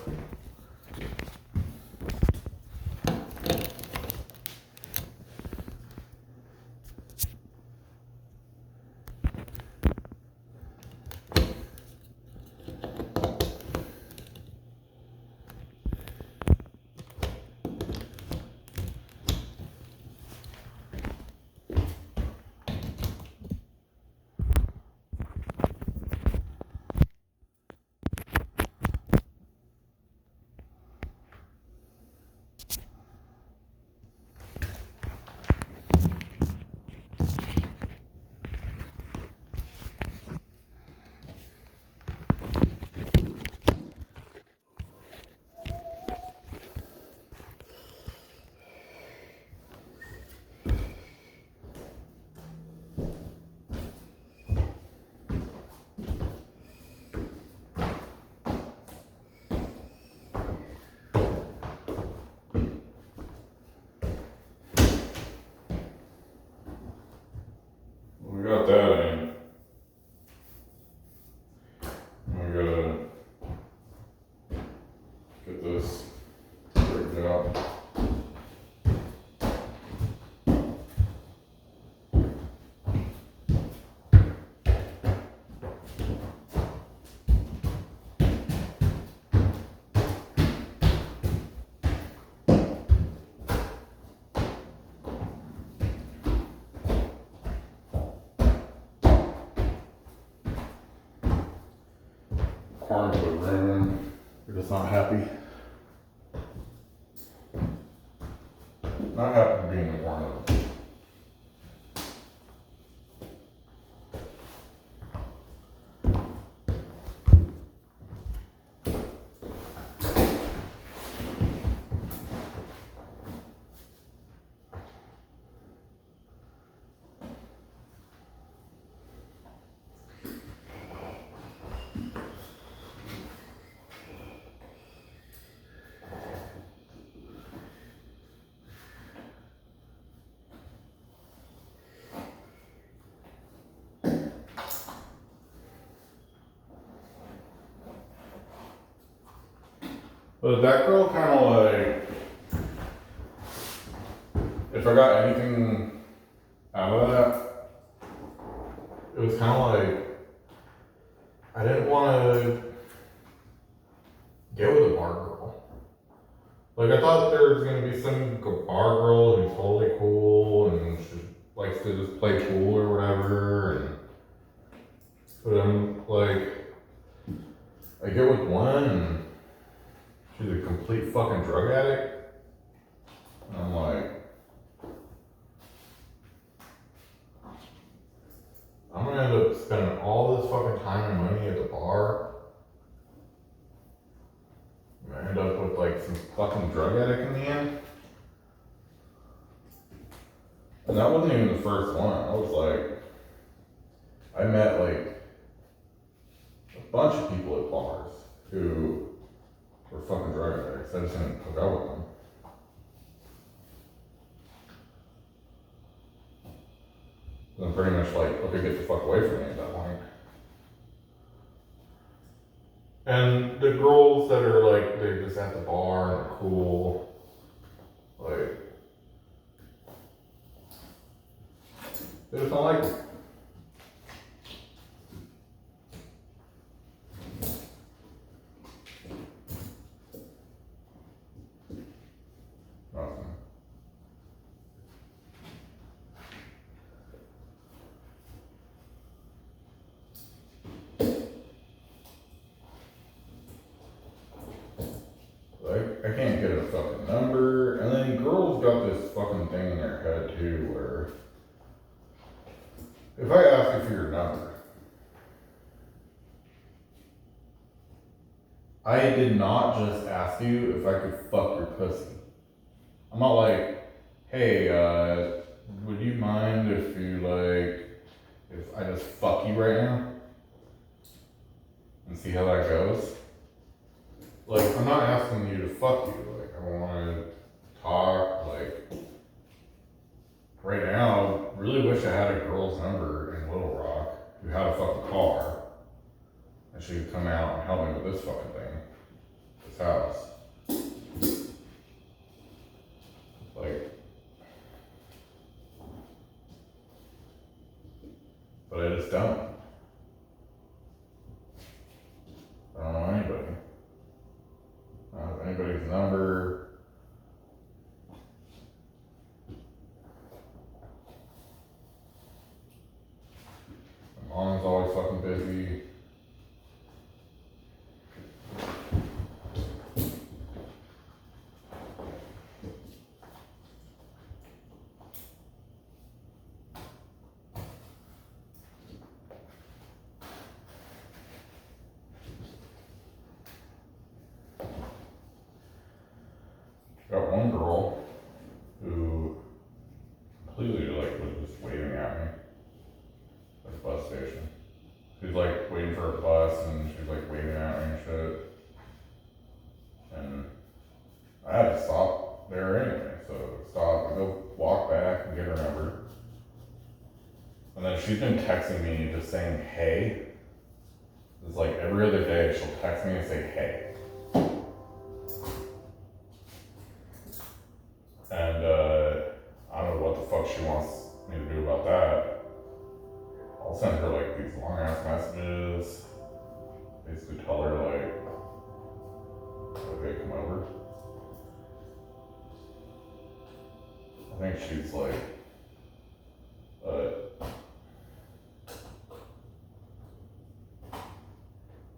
according to the room. We're just not happy. Not happy to be in the corner. But that girl kind of like, if I got anything out of that, it was kind of like, I didn't want to get with a bar girl. Like, I thought there was going to be some bar girl who's totally cool and she likes to just play pool or whatever. But I'm like, I get with one and she's a complete fucking drug addict. And I'm like, I'm gonna end up spending all this fucking time and money at the bar. I'm gonna end up with like some fucking drug addict in the end. And that wasn't even the first one. I was like, I met like a bunch of people at bars who were fucking drug addicts. I just didn't hook up with them. And I'm pretty much like, okay, get the fuck away from me at that point. And the girls that are like, they're just at the bar and they're cool, like, they just don't like me. Nothing. Like, I can't get a fucking number, and then girls got this fucking thing in their head too, where if I ask you for your number, I did not just ask you if I could fuck your pussy. I'm not like, hey, would you mind if you like, if I just fuck you right now? And see how that goes? Like, I'm not asking you to fuck you, like, I wanna talk, like, right now, really wish I had a girl's number in Little Rock who had a fucking car, and she could come out and help me with this fucking thing, this house. Like, but I just don't. I don't know anybody. I don't have anybody's number. My mom's always fucking busy. Got one girl who completely like was just waving at me at the bus station. She's like waiting for a bus and she's like waving at me and shit. And I had to stop there anyway, so stop and go walk back and get her number. And then she's been texting me just saying hey. It's like every other day she'll text me and say hey. And I don't know what the fuck she wants me to do about that. I'll send her like these long ass messages. Basically tell her like, okay, come over. I think she's like,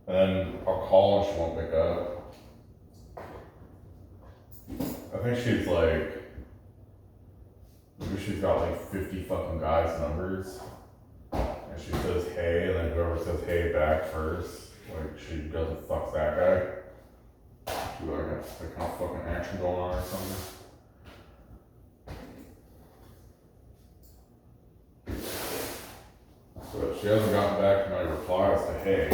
and then I'll she won't pick up. I think she's like, maybe she's got like 50 fucking guys' numbers. And she says hey, and then whoever says hey back first, like she doesn't fuck that guy. She like got some kind of fucking action going on or something. But she hasn't gotten back to my replies to hey.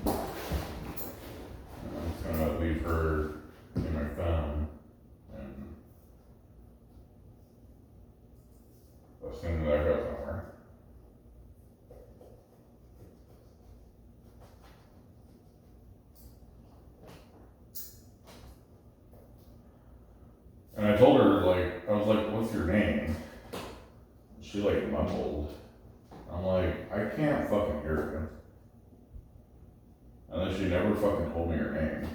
I'm just gonna leave her in my phone, and as soon as that goes nowhere. And I told her, like, I was like, what's your name? She like mumbled. I'm like, I can't fucking hear you. And then she never fucking told me her name.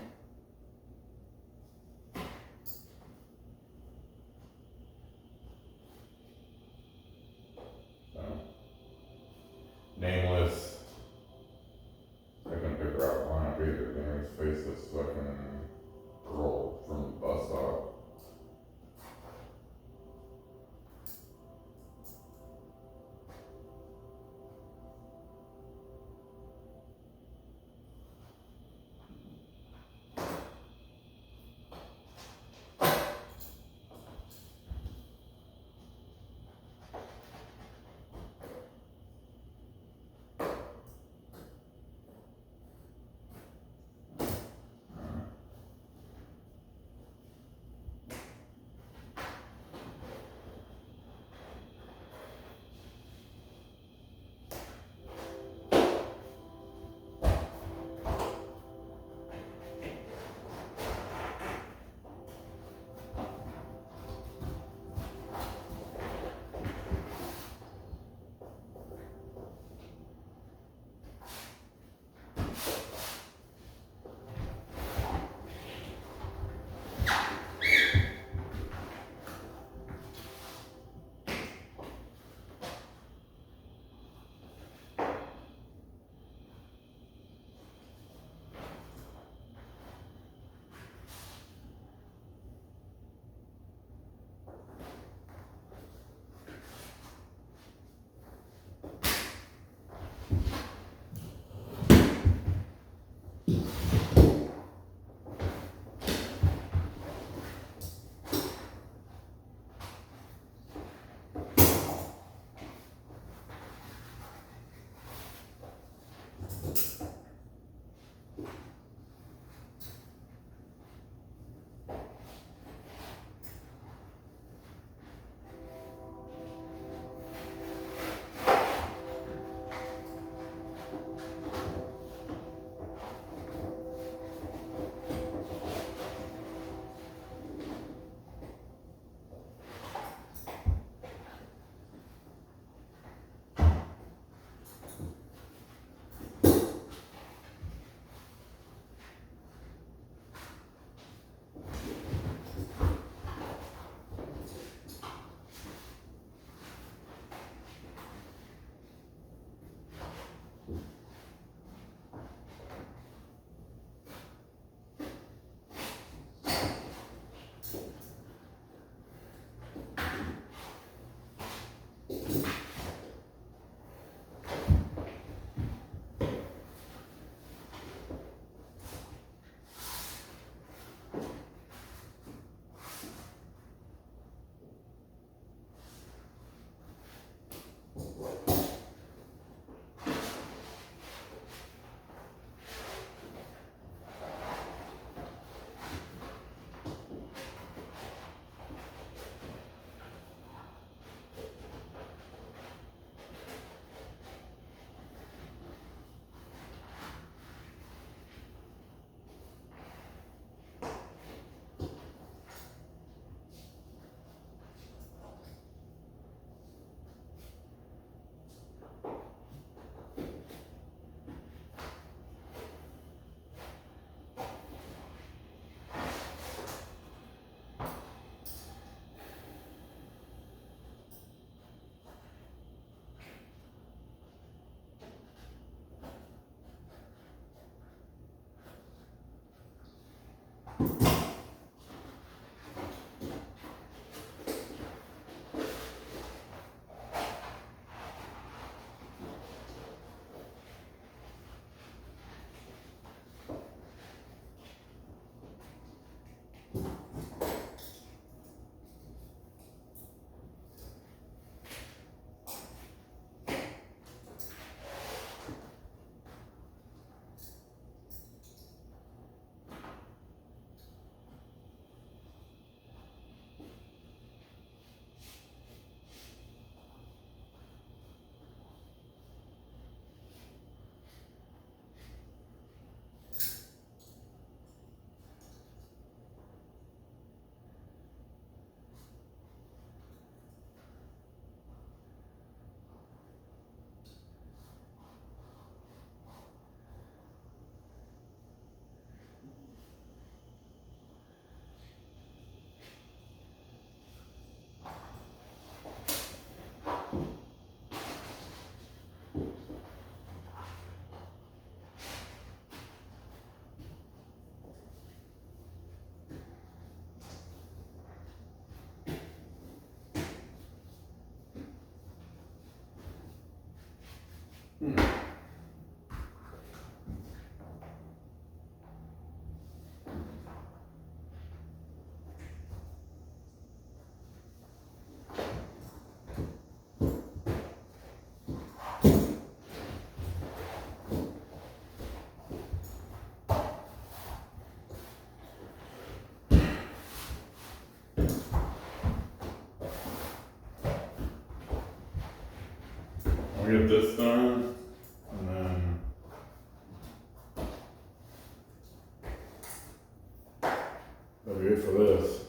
So, nameless. I couldn't figure out the lineup either. Nameless faceless fucking girl from the bus stop. I'll get this done, and then that'll be it for this.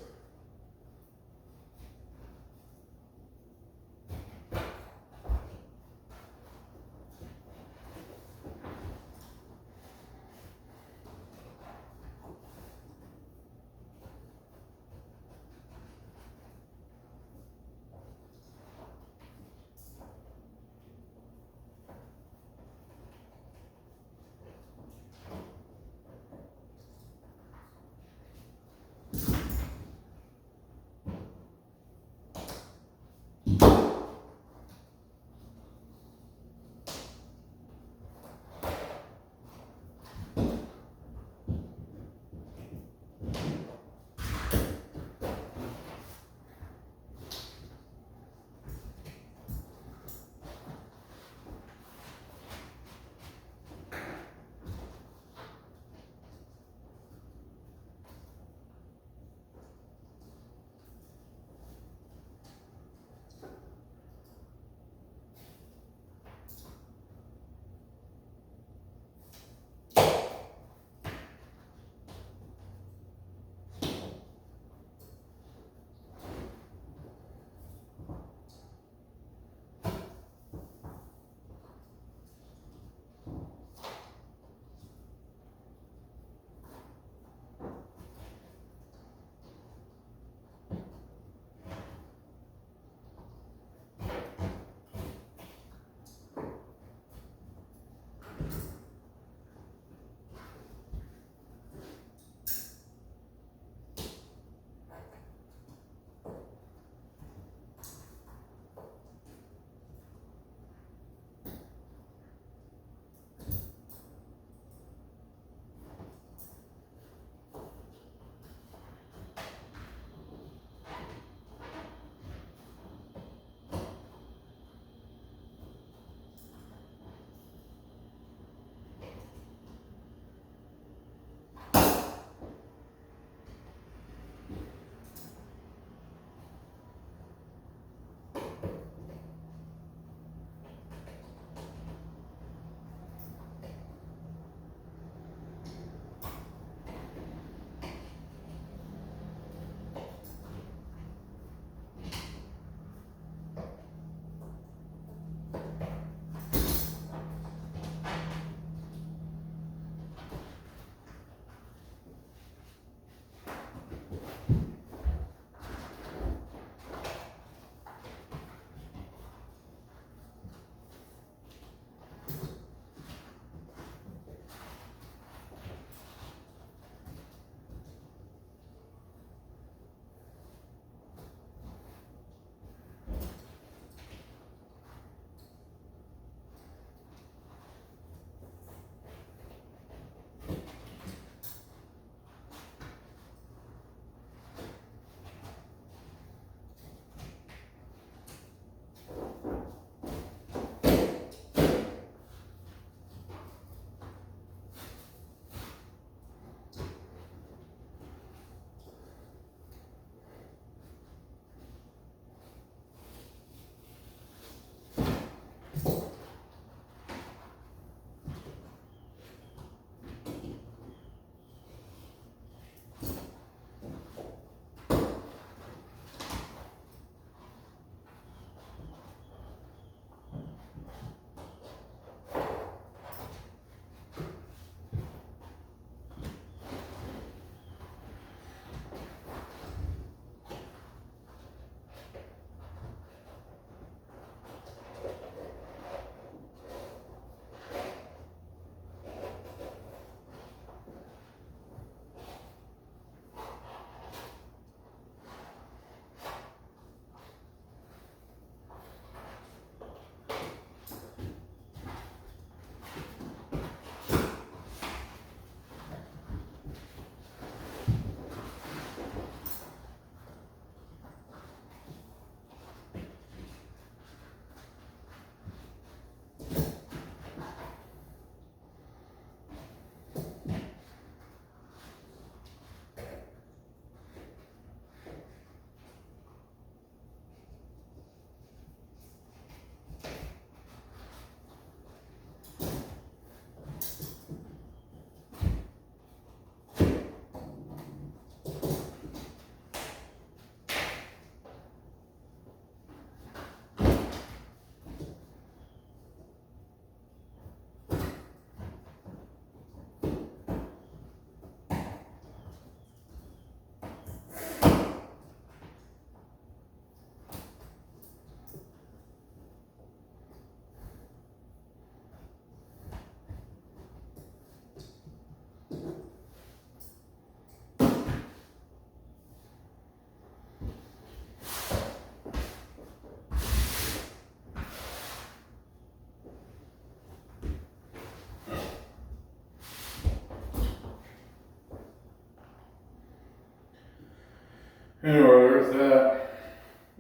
Anyway, there's that.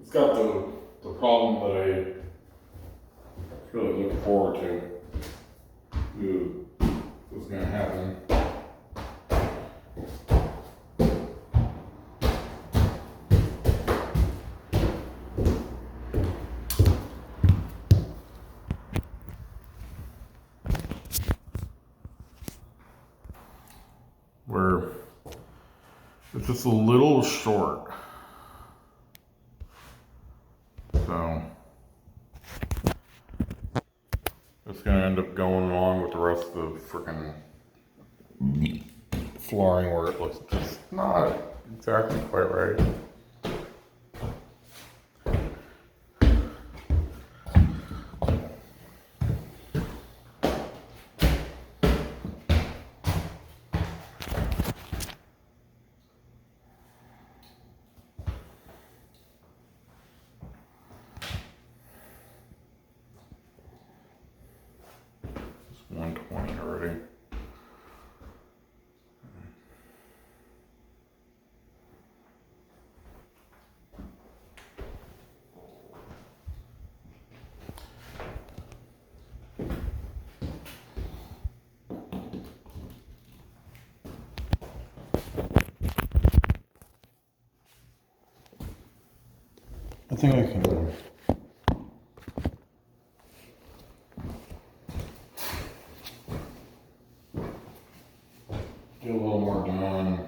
It's got the problem that I really look forward to. Ooh, what's gonna happen? Where it's just a little short. So it's gonna end up going along with the rest of the freaking flooring where it looks just not exactly quite right. It's 120 already. I think I can get a little more done.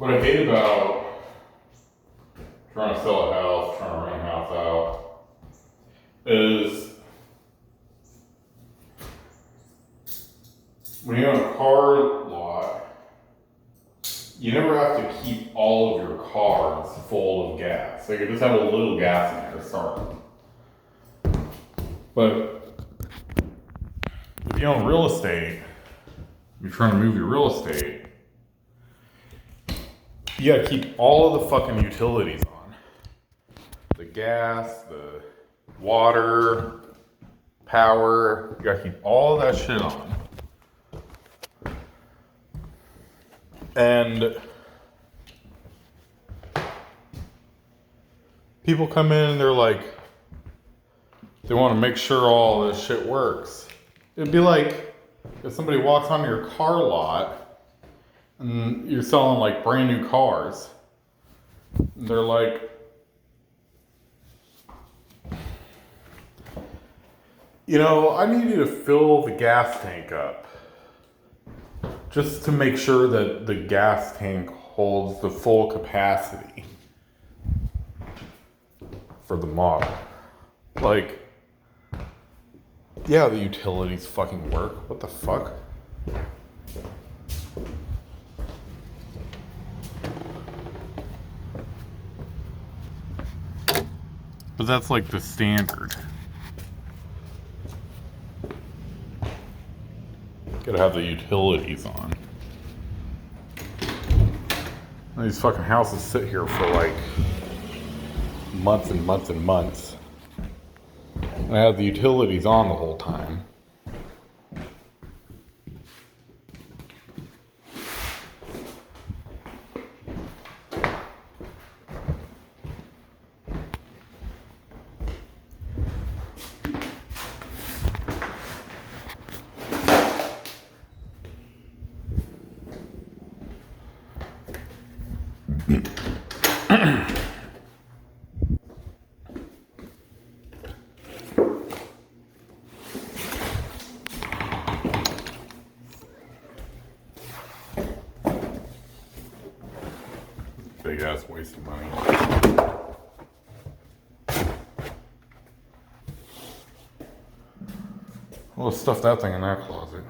What I hate about trying to sell a house, trying to rent a house out, is when you own a car lot, you never have to keep all of your cars full of gas. So you can just have a little gas in there to start. But if you own real estate, you're trying to move your real estate, you gotta keep all of the fucking utilities on. The gas, the water, power, you gotta keep all of that shit on. And people come in and they're like, they want to make sure all this shit works. It'd be like if somebody walks onto your car lot and you're selling like brand new cars. And they're like, you know, I need you to fill the gas tank up just to make sure that the gas tank holds the full capacity for the model. Like, yeah, the utilities fucking work. What the fuck? But that's like the standard. Gotta have the utilities on. And these fucking houses sit here for like months and months and months. And I have the utilities on the whole time. Big ass waste of money. Well, stuff that thing in that closet.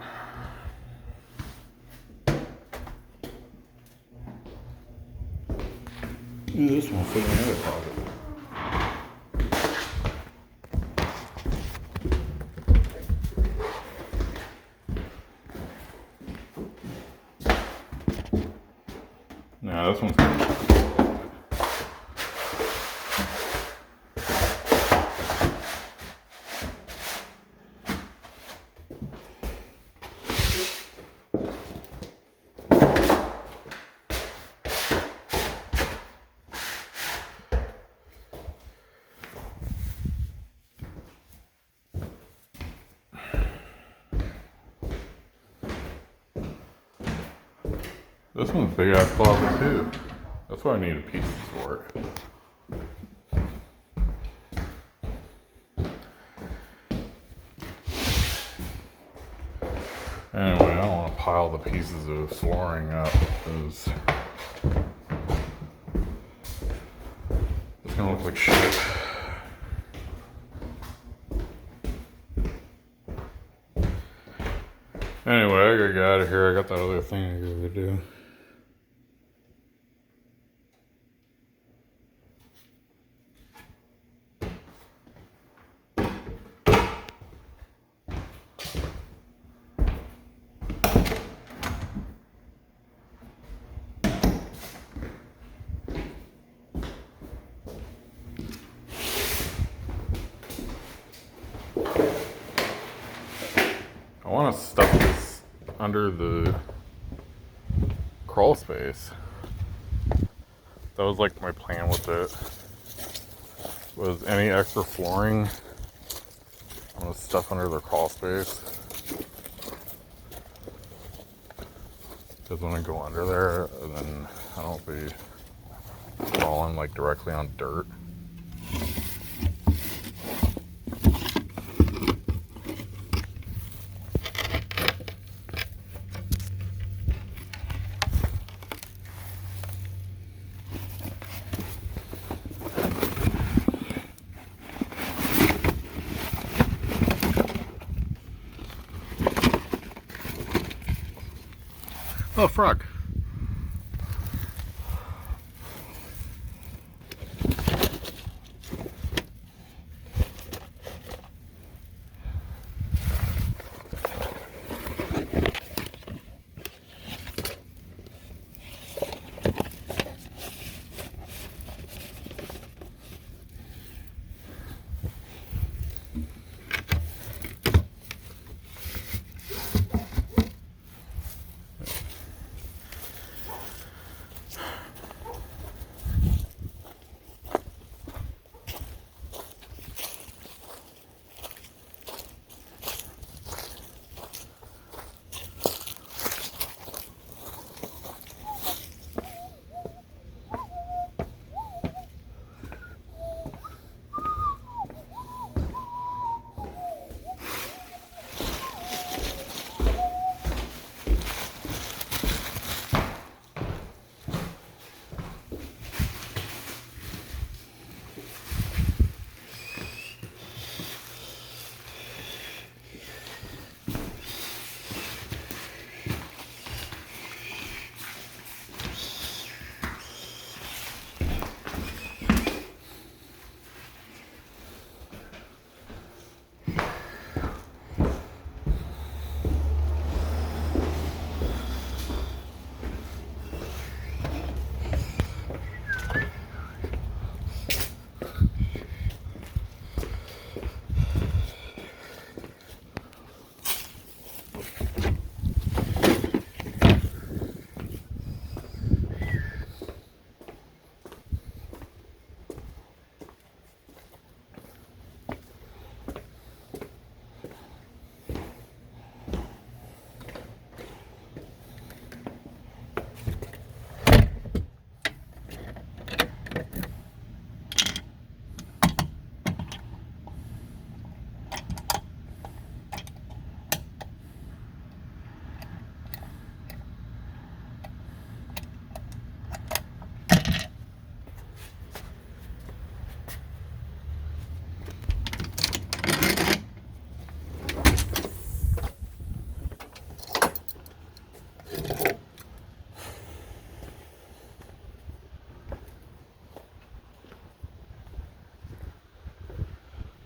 Ooh, this one fit in another closet. No, this one's good. This one's a big ass closet too. That's why I needed pieces for it. Anyway, I don't want to pile the pieces of flooring up because it's gonna look like shit. Anyway, I gotta get out of here. I got that other thing I gotta do. I want to stuff this under the crawl space. That was like my plan with it. Was any extra flooring, I'm gonna stuff under the crawl space. Because when I go under there, then I don't be crawling like directly on dirt. Oh, frog.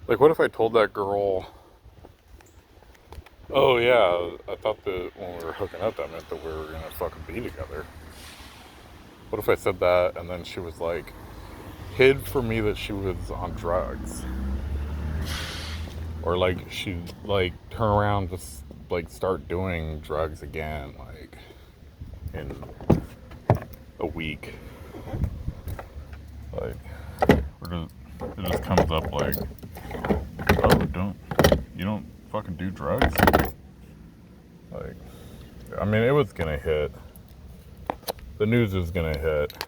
Like, what if I told that girl, oh yeah, I thought that when we were hooking up, that meant that we were gonna fucking be together. What if I said that and then she was like, hid from me that she was on drugs? Or like, she'd like turn around, just like start doing drugs again, like in a week. Like, it just comes up like, oh, you don't fucking do drugs? Like, I mean, it was gonna hit. The news was gonna hit.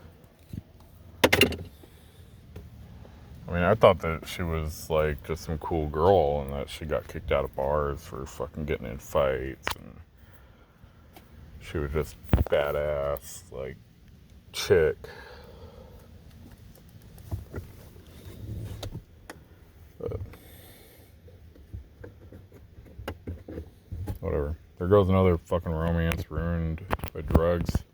I mean, I thought that she was like just some cool girl and that she got kicked out of bars for fucking getting in fights, and she was just badass, like, chick. But whatever. There goes another fucking romance ruined by drugs.